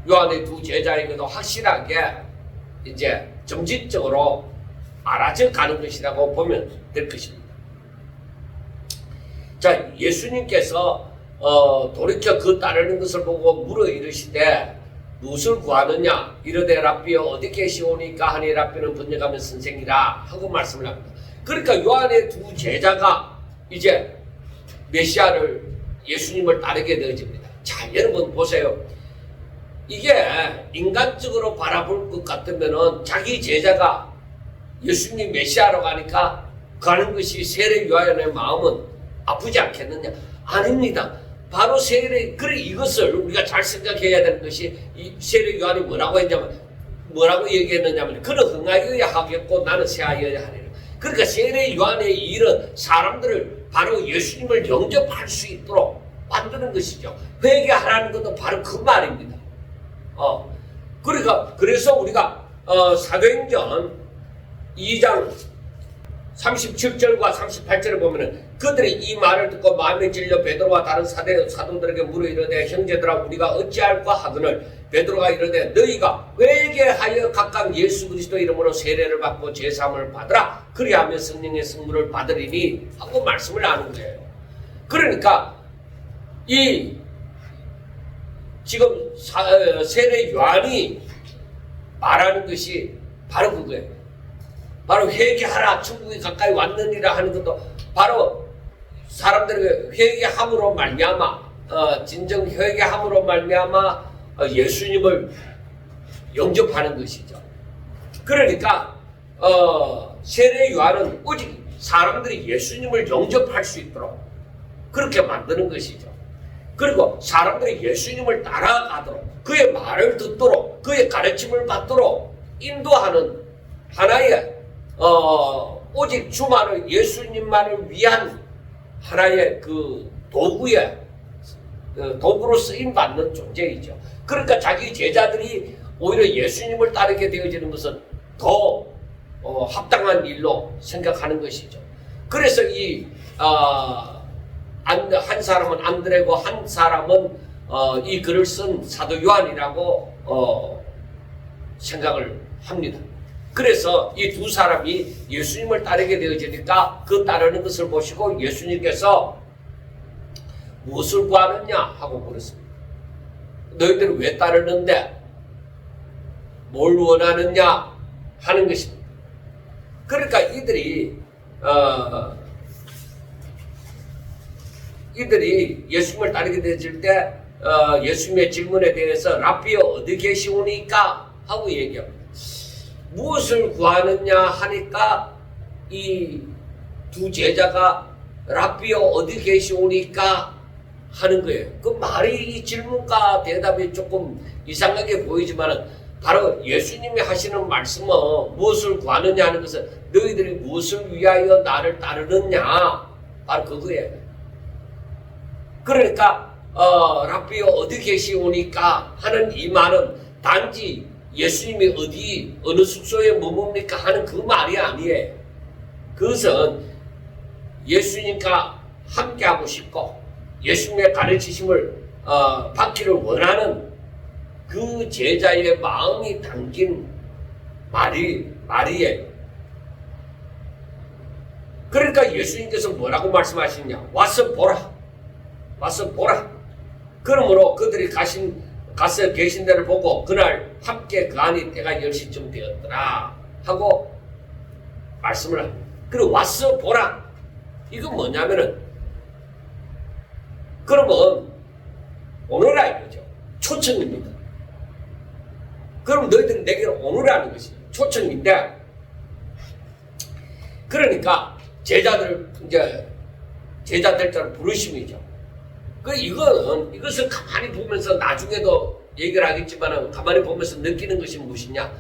요한의 두 제자에게도 확실하게 이제 점진적으로 알아져 가는 것이라고 보면 될 것입니다. 자, 예수님께서 돌이켜 그 따르는 것을 보고 물어 이르시되 무엇을 구하느냐 이르되 랍비여 어디 계시오니까 하니 랍비는 번역하면 선생이라 하고 말씀을 합니다. 그러니까 요한의 두 제자가 이제 메시아를 예수님을 따르게 되어집니다. 자, 여러분 보세요. 이게 인간적으로 바라볼 것 같으면은 자기 제자가 예수님 메시아로 가니까 가는 것이 세례 요한의 마음은 아프지 않겠느냐? 아닙니다. 바로 그래 이것을 우리가 잘 생각해야 되는 것이 이 세례 요한이 뭐라고 얘기했느냐면 그는 흥하여야 하겠고 나는 새하여야 하리라. 그러니까 세례 요한의 일은 사람들을 바로 예수님을 영접할 수 있도록 만드는 것이죠. 회개하라는 것도 바로 그 말입니다. 그래서 우리가 사도행전 2장 37절과 38절을 보면은 그들이 이 말을 듣고 마음에 찔려 베드로와 다른 사도들에게 물어 이르되 형제들아 우리가 어찌할까 하거늘 베드로가 이르되 너희가 회개하여 각각 예수 그리스도 이름으로 세례를 받고 제사함을 받으라 그리하면 성령의 선물을 받으리니 하고 말씀을 하는 거예요. 그러니까 이 지금 세례 요한이 말하는 것이 바로 그거예요. 바로 회개하라 천국이 가까이 왔느니라 하는 것도 바로 사람들에게 회개함으로 말미암아 진정 회개함으로 말미암아 예수님을 영접하는 것이죠. 그러니까 세례 요한은 오직 사람들이 예수님을 영접할 수 있도록 그렇게 만드는 것이죠. 그리고 사람들이 예수님을 따라가도록 그의 말을 듣도록 그의 가르침을 받도록 인도하는 하나의 오직 주만을 예수님만을 위한 하나의 그 도구로 쓰임 받는 존재이죠. 그러니까 자기 제자들이 오히려 예수님을 따르게 되어지는 것은 더 합당한 일로 생각하는 것이죠. 그래서 한 사람은 안드레고 한 사람은 이 글을 쓴 사도 요한이라고 생각을 합니다. 그래서 이 두 사람이 예수님을 따르게 되어지니까 그 따르는 것을 보시고 예수님께서 무엇을 구하느냐 하고 물었습니다. 너희들은 왜 따르는데 뭘 원하느냐 하는 것입니다. 그러니까 이들이 예수님을 따르게 되질 때 예수님의 질문에 대해서 라비어 어디 계시오니까 하고 얘기합니다. 무엇을 구하느냐 하니까 이 두 제자가 라비어 어디 계시오니까 하는 거예요. 그 말이 이 질문과 대답이 조금 이상하게 보이지만 바로 예수님이 하시는 말씀은 무엇을 구하느냐 하는 것은 너희들이 무엇을 위하여 나를 따르느냐 바로 그거예요. 그러니까 라비어 어디 계시오니까 하는 이 말은 단지 예수님이 어느 숙소에 머뭅니까 하는 그 말이 아니에요. 그것은 예수님과 함께하고 싶고 예수님의 가르치심을 받기를 원하는 그 제자의 마음이 담긴 말이에요. 그러니까 예수님께서 뭐라고 말씀하시냐? 와서 보라. 그러므로 그들이 가서 계신 데를 보고 그날 함께 그 안이 때가 10시쯤 되었더라 하고 말씀을 합니다. 그리고 와서 보라. 이건 뭐냐면은 그러면 오너라 이거죠. 초청입니다. 그럼 너희들은 내게로 오너라는 것이 초청인데, 그러니까 제자들 부르심이죠. 이것을 가만히 보면서 나중에도 얘기를 하겠지만 가만히 보면서 느끼는 것이 무엇이냐?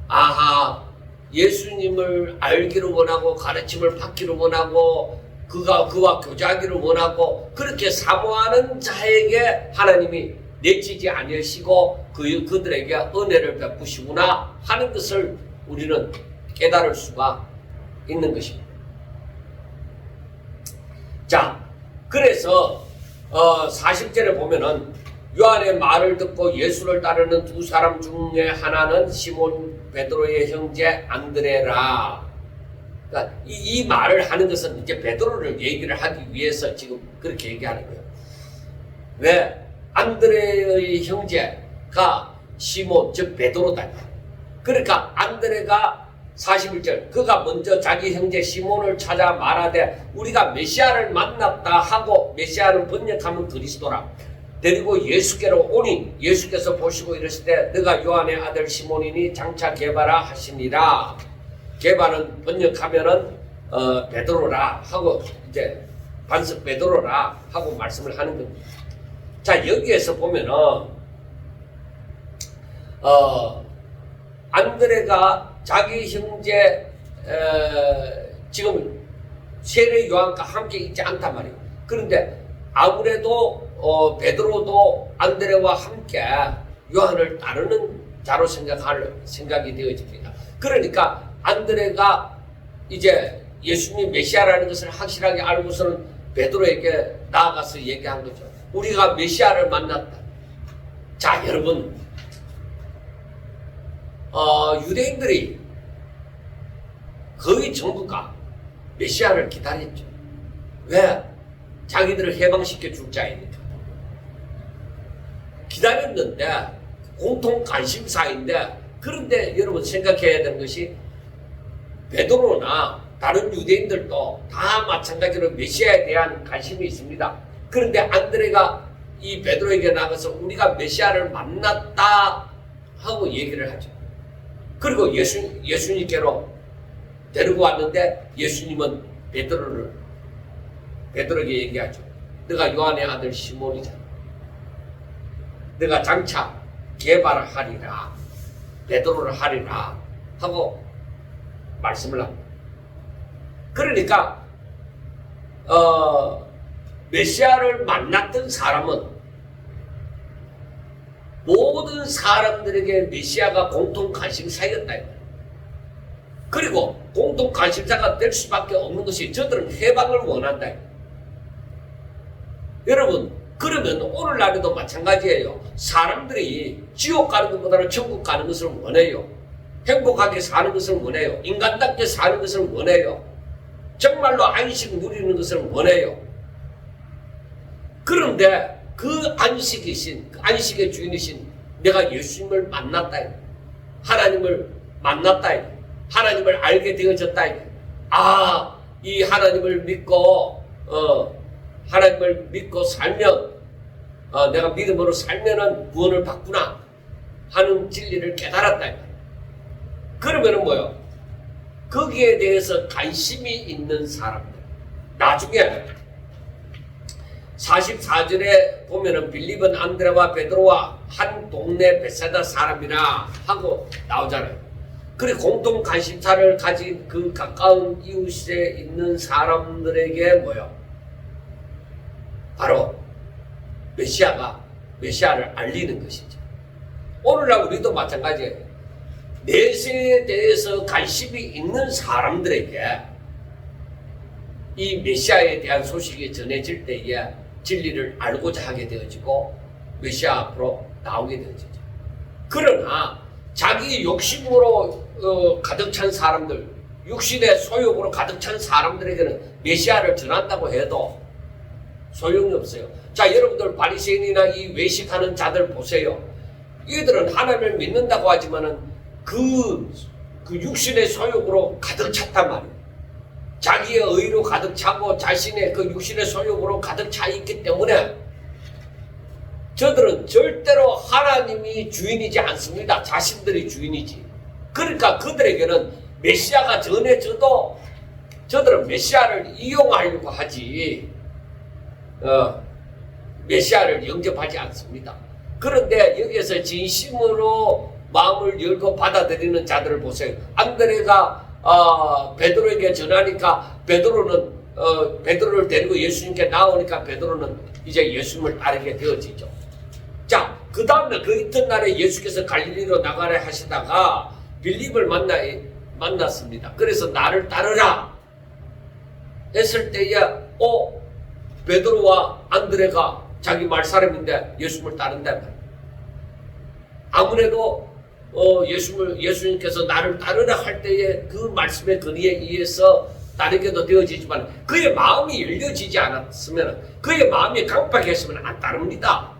아하, 예수님을 알기를 원하고 가르침을 받기를 원하고 그와 교제하기를 원하고 그렇게 사모하는 자에게 하나님이 내치지 아니하시고 그들에게 은혜를 베푸시구나 하는 것을 우리는 깨달을 수가 있는 것입니다. 자, 그래서 40절에 보면은 요한의 말을 듣고 예수를 따르는 두 사람 중에 하나는 시몬 베드로의 형제 안드레라. 그러니까 이 말을 하는 것은 이제 베드로를 얘기를 하기 위해서 지금 그렇게 얘기하는 거예요. 왜? 안드레의 형제가 시몬, 즉 베드로다. 그러니까 안드레가 41절, 그가 먼저 자기 형제 시몬을 찾아 말하되 우리가 메시아를 만났다 하고, 메시아는 번역하면 그리스도라. 데리고 예수께로 오니 예수께서 보시고 이르시되 너가 요한의 아들 시몬이니 장차 게바라 하시니라. 게바는 번역하면은 베드로라 하고, 이제 반석 베드로라 하고 말씀을 하는 겁니다. 자, 여기에서 보면은 안드레가 자기 형제 지금 세례 요한과 함께 있지 않단 말이에요. 그런데 아무래도 베드로도 안드레와 함께 요한을 따르는 자로 생각이 되어집니다. 그러니까 안드레가 이제 예수님 메시아라는 것을 확실하게 알고서는 베드로에게 나아가서 얘기한 거죠. 우리가 메시아를 만났다. 자, 여러분, 유대인들이 거의 전부가 메시아를 기다렸죠. 왜? 자기들을 해방시켜 줄 자이니까. 기다렸는데 공통 관심사인데, 그런데 여러분 생각해야 되는 것이 베드로나 다른 유대인들도 다 마찬가지로 메시아에 대한 관심이 있습니다. 그런데 안드레가 이 베드로에게 나가서 우리가 메시아를 만났다 하고 얘기를 하죠. 그리고 예수님께로 데리고 왔는데 예수님은 베드로에게 얘기하죠. 너가 요한의 아들 시몬이잖아. 너가 장차 게바를 하리라, 베드로를 하리라 하고 말씀을 합니다. 그러니까 메시아를 만났던 사람은 모든 사람들에게 메시아가 공통 관심사였다. 그리고 공통 관심사가 될 수밖에 없는 것이 저들은 해방을 원한다. 여러분, 그러면 오늘날에도 마찬가지예요. 사람들이 지옥 가는 것보다는 천국 가는 것을 원해요. 행복하게 사는 것을 원해요. 인간답게 사는 것을 원해요. 정말로 안식 누리는 것을 원해요. 그런데 그 안식이신, 그 안식의 주인이신 내가 예수님을 만났다. 하나님을 만났다. 하나님을 알게 되어졌다. 이 하나님을 믿고 하나님을 믿고 살면 내가 믿음으로 살면은 구원을 받구나 하는 진리를 깨달았다. 그러면은 뭐요? 거기에 대해서 관심이 있는 사람들. 나중에 44절에 보면은 빌립은 안드레와 베드로와 한 동네 베세다 사람이라 하고 나오잖아요. 그리고 공통 관심사를 가진 그 가까운 이웃에 있는 사람들에게 뭐요? 바로 메시아를 알리는 것이죠. 오늘날 우리도 마찬가지예요. 메시아에 대해서 관심이 있는 사람들에게 이 메시아에 대한 소식이 전해질 때에 진리를 알고자 하게 되어지고 메시아 앞으로 나오게 되어지죠. 그러나 자기 욕심으로 가득 찬 사람들, 육신의 소욕으로 가득 찬 사람들에게는 메시아를 전한다고 해도 소용이 없어요. 자, 여러분들 바리새인이나 이 외식하는 자들 보세요. 이들은 하나님을 믿는다고 하지만은 그 육신의 소욕으로 가득 찼단 말이에요. 자기의 의로 가득 차고 자신의 그 육신의 소욕으로 가득 차 있기 때문에 저들은 절대로 하나님이 주인이지 않습니다. 자신들이 주인이지. 그러니까 그들에게는 메시아가 전해져도 저들은 메시아를 이용하려고 하지 메시아를 영접하지 않습니다. 그런데 여기에서 진심으로 마음을 열고 받아들이는 자들을 보세요. 안드레가 베드로에게 전하니까 베드로를 데리고 예수님께 나오니까 베드로는 이제 예수님을 따르게 되어지죠. 자, 그 다음날 그 이튿날에 예수께서 갈릴리로 나가려 하시다가 빌립을 만났습니다. 그래서 나를 따르라 했을 때에 베드로와 안드레가 자기 말사람인데 예수님을 따른다. 아무래도 예수님께서 나를 따르라 할 때에 그 말씀의 근의에 의해서 따르게도 되어지지만 그의 마음이 열려지지 않았으면, 그의 마음이 강박했으면 안 따릅니다.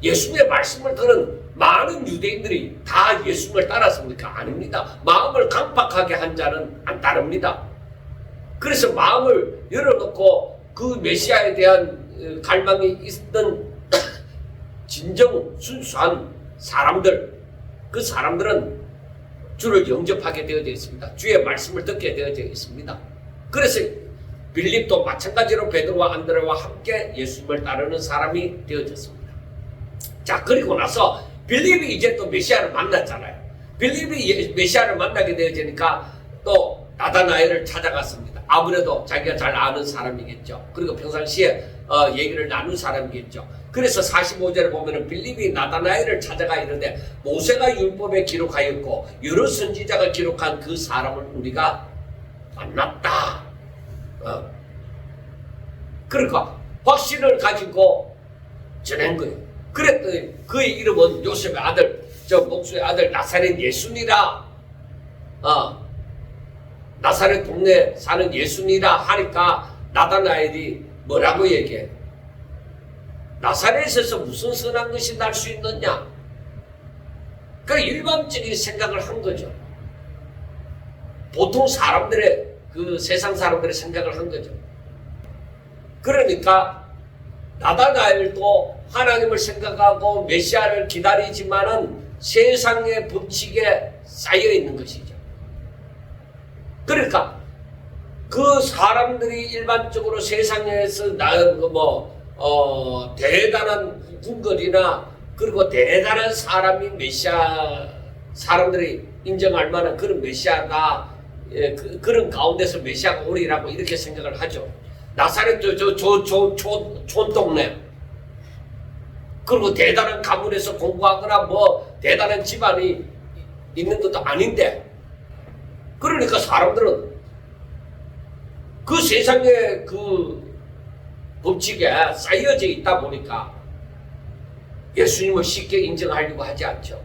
예수님의 말씀을 들은 많은 유대인들이 다 예수님을 따랐습니까? 아닙니다. 마음을 강박하게 한 자는 안 따릅니다. 그래서 마음을 열어놓고 그 메시아에 대한 갈망이 있던 진정 순수한 사람들, 그 사람들은 주를 영접하게 되어져 있습니다. 주의 말씀을 듣게 되어져 있습니다. 그래서 빌립도 마찬가지로 베드로와 안드레와 함께 예수님을 따르는 사람이 되어졌습니다. 자, 그리고 나서 빌립이 이제 또 메시아를 만났잖아요. 빌립이 메시아를 만나게 되어지니까 또 나다나엘을 찾아갔습니다. 아무래도 자기가 잘 아는 사람이겠죠. 그리고 평상시에 얘기를 나눈 사람이겠죠. 그래서 45절에 보면은 빌립이 나다나엘을 찾아가 있는데 모세가 율법에 기록하였고 여러 선지자가 기록한 그 사람을 우리가 만났다. 그러니까 확신을 가지고 전한 거예요. 그랬더니 그의 이름은 요셉의 아들, 목수의 아들 나사렛 예수니라. 나사렛 동네에 사는 예수니라 하니까 나다나엘이 뭐라고 얘기해? 나사렛에서 무슨 선한 것이 날 수 있느냐? 그 일반적인 생각을 한 거죠. 보통 사람들의 그 세상 사람들의 생각을 한 거죠. 그러니까 나다나엘도 하나님을 생각하고 메시아를 기다리지만은 세상의 법칙에 쌓여 있는 것이죠. 그러니까 그 사람들이 일반적으로 세상에서 대단한 궁궐이나 그리고 대단한 사람이 메시아, 사람들이 인정할 만한 그런 메시아가 그런 가운데서 메시아가 오리라고 이렇게 생각을 하죠. 나사렛 촌동네, 그리고 대단한 가문에서 공부하거나 대단한 집안이 있는 것도 아닌데, 그러니까 사람들은 그 세상의 그 법칙에 쌓여져 있다 보니까 예수님을 쉽게 인정하려고 하지 않죠.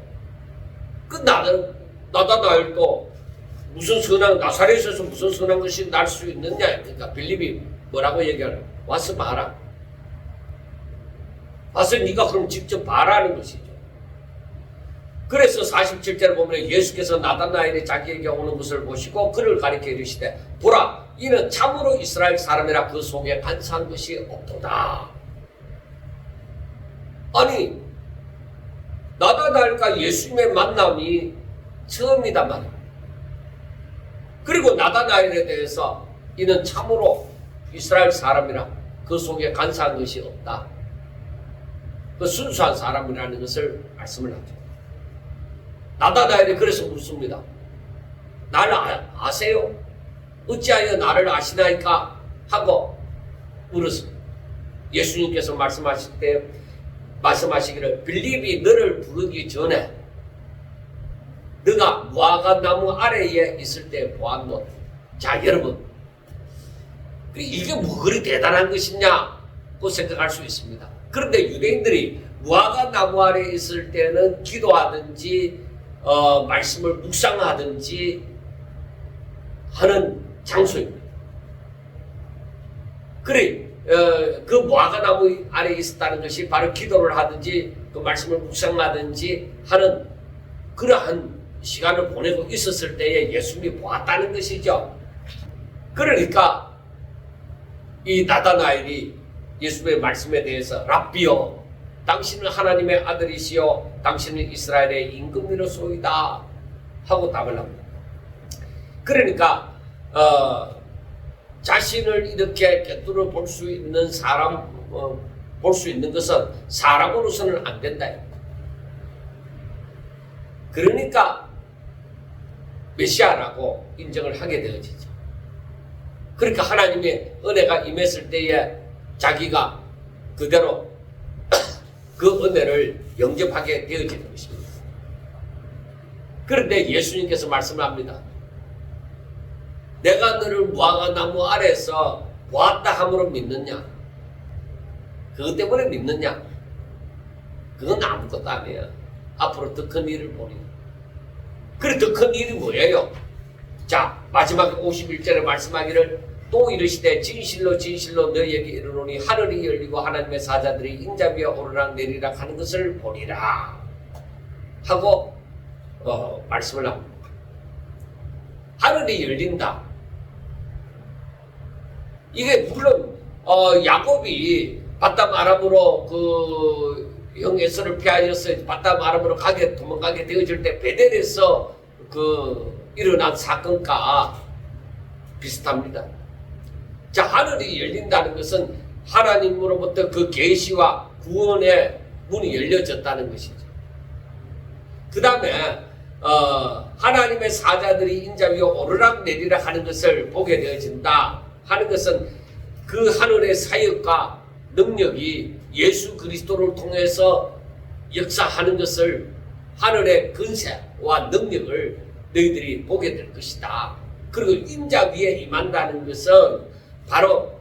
나다나엘도 무슨 선한, 나사렛에서 무슨 선한 것이 날 수 있느냐? 그러니까 빌립이 뭐라고 얘기하는? 와서 봐라. 와서 네가 그럼 직접 봐라는 것이죠. 그래서 47절에 보면 예수께서 나다나엘이 자기에게 오는 것을 보시고 그를 가리켜 이르시되 보라 이는 참으로 이스라엘 사람이라 그 속에 간사한 것이 없도다. 아니 나다나엘과 예수님의 만남이 처음이다 말이야. 그리고 나다나엘에 대해서 이는 참으로 이스라엘 사람이라 그 속에 간사한 것이 없다. 그 순수한 사람이라는 것을 말씀을 하죠. 나다나엘이 그래서 묻습니다. 나를 아세요? 어찌하여 나를 아시나이까? 하고 물었습니다. 예수님께서 말씀하시기를 빌립이 너를 부르기 전에 너가 무화과 나무 아래에 있을 때 보았노. 자 여러분 이게 뭐 그리 대단한 것이냐고 생각할 수 있습니다. 그런데 유대인들이 무화과 나무 아래에 있을 때는 기도하든지 말씀을 묵상하든지 하는 장소입니다. 그래 그 무화과 나무 아래에 있었다는 것이 바로 기도를 하든지 그 말씀을 묵상하든지 하는 그러한 시간을 보내고 있었을 때에 예수님이 보았다는 것이죠. 그러니까 이 나다나엘이 예수님의 말씀에 대해서 랍비여 당신은 하나님의 아들이시여 당신은 이스라엘의 임금이로소이다 하고 답을 합니다. 그러니까 자신을 이렇게 꿰뚫어 볼 수 있는 사람 볼 수 있는 것은 사람으로서는 안 된다. 그러니까 메시아라고 인정을 하게 되어지죠. 그러니까 하나님의 은혜가 임했을 때에 자기가 그대로 그 은혜를 영접하게 되어지는 것입니다. 그런데 예수님께서 말씀합니다. 내가 너를 무화과 나무 아래에서 보았다 함으로 믿느냐? 그것 때문에 믿느냐? 그건 아무것도 아니야. 앞으로 더 큰 일을 보리. 그래 더 큰 일이 뭐예요? 자 마지막 51절에 말씀하기를 또 이르시되 진실로 진실로 너희에게 이르노니 하늘이 열리고 하나님의 사자들이 인자 위에 오르락 내리락 하는 것을 보리라 하고 말씀을 합니다. 하늘이 열린다. 이게 물론 야곱이 바담 아람으로 그 형 에서를 피하여서 바담 아람으로 도망가게 되어질 때 베델에서 그 일어난 사건과 비슷합니다. 자, 하늘이 열린다는 것은 하나님으로부터 그 계시와 구원의 문이 열려졌다는 것이죠. 그 다음에 하나님의 사자들이 인자 위에 오르락 내리락 하는 것을 보게 되어진다 하는 것은 그 하늘의 사역과 능력이 예수 그리스도를 통해서 역사하는 것을 하늘의 근세와 능력을 너희들이 보게 될 것이다. 그리고 인자 위에 임한다는 것은 바로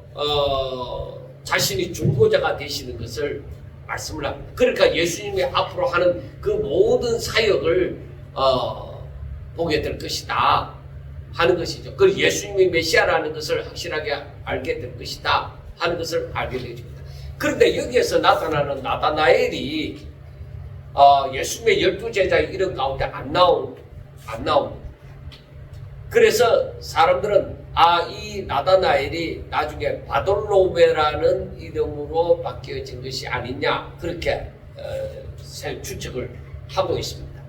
자신이 중보자가 되시는 것을 말씀을 합니다. 그러니까 예수님이 앞으로 하는 그 모든 사역을 보게 될 것이다 하는 것이죠. 그리고 예수님이 메시아라는 것을 확실하게 알게 될 것이다 하는 것을 알게 되죠. 그런데 여기에서 나타나는 나다나엘이 예수님의 12제자의 이름 가운데 안 나옵니다. 그래서 사람들은 이 나다나엘이 나중에 바돌로메라는 이름으로 바뀌어진 것이 아니냐 그렇게 추측을 하고 있습니다.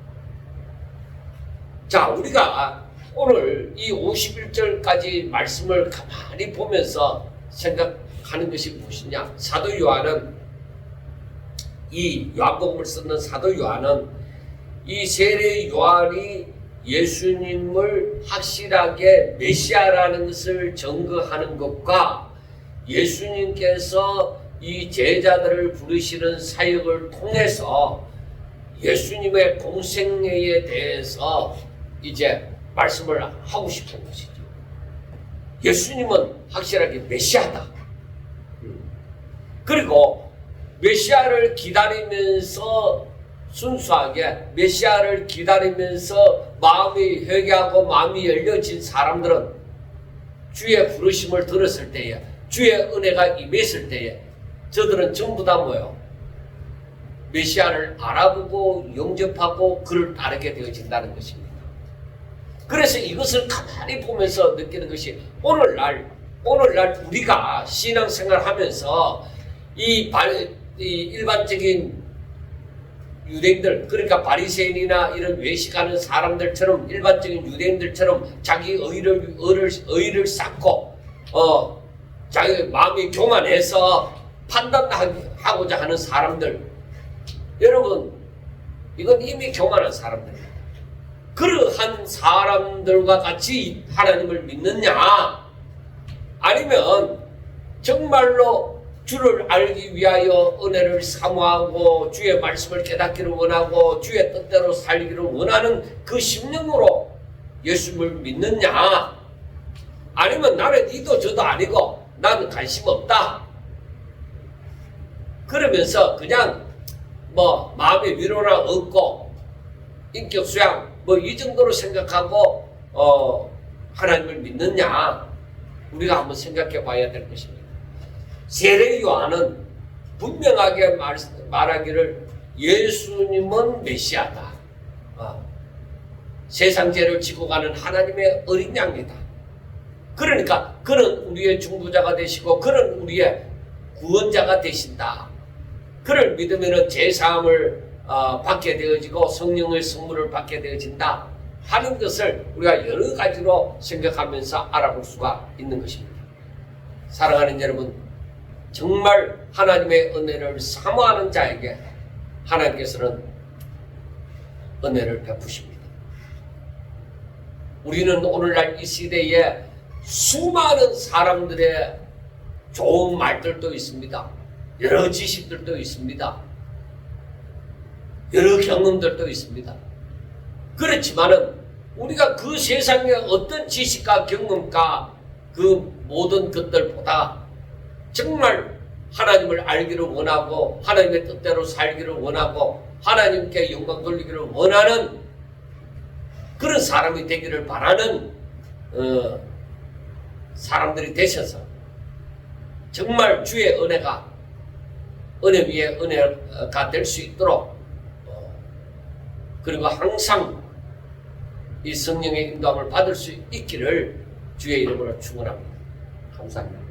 자, 우리가 오늘 이 51절까지 말씀을 가만히 보면서 생각하는 것이 무엇이냐? 사도 요한은 이 요한복음을 쓰는 사도 요한은 이 세례 요한이 예수님을 확실하게 메시아라는 것을 증거하는 것과 예수님께서 이 제자들을 부르시는 사역을 통해서 예수님의 공생애에 대해서 이제 말씀을 하고 싶은 것이죠. 예수님은 확실하게 메시아다. 그리고 메시아를 기다리면서 순수하게 메시아를 기다리면서 마음이 회개하고 마음이 열려진 사람들은 주의 부르심을 들었을 때에 주의 은혜가 임했을 때에 저들은 전부 다 뭐예요? 메시아를 알아보고 영접하고 그를 따르게 되어진다는 것입니다. 그래서 이것을 가만히 보면서 느끼는 것이 오늘날 우리가 신앙생활 하면서 이 일반적인 유대인들, 그러니까 바리새인이나 이런 외식하는 사람들처럼, 일반적인 유대인들처럼 자기 의를 쌓고 자기 마음이 교만해서 판단하고자 하는 사람들, 여러분 이건 이미 교만한 사람들입니다. 그러한 사람들과 같이 하나님을 믿느냐, 아니면 정말로 주를 알기 위하여 은혜를 사모하고 주의 말씀을 깨닫기를 원하고 주의 뜻대로 살기를 원하는 그 심령으로 예수님을 믿느냐, 아니면 나는 이도 저도 아니고 나는 관심 없다 그러면서 그냥 뭐 마음의 위로나 얻고 인격 수양 뭐 이 정도로 생각하고 하나님을 믿느냐, 우리가 한번 생각해 봐야 될 것입니다. 세례 요한은 분명하게 말하기를 예수님은 메시아다. 세상 죄를 지고 가는 하나님의 어린 양이다. 그러니까 그는 우리의 중보자가 되시고 그는 우리의 구원자가 되신다. 그를 믿으면 죄사함을 받게 되어지고 성령의 선물을 받게 되어진다 하는 것을 우리가 여러 가지로 생각하면서 알아볼 수가 있는 것입니다. 사랑하는 여러분, 정말 하나님의 은혜를 사모하는 자에게 하나님께서는 은혜를 베푸십니다. 우리는 오늘날 이 시대에 수많은 사람들의 좋은 말들도 있습니다. 여러 지식들도 있습니다. 여러 경험들도 있습니다. 그렇지만은 우리가 그 세상의 어떤 지식과 경험과 그 모든 것들보다 정말 하나님을 알기를 원하고 하나님의 뜻대로 살기를 원하고 하나님께 영광 돌리기를 원하는 그런 사람이 되기를 바라는 사람들이 되셔서 정말 주의 은혜가 은혜 위에 은혜가 될 수 있도록 그리고 항상 이 성령의 인도함을 받을 수 있기를 주의 이름으로 축원합니다. 감사합니다.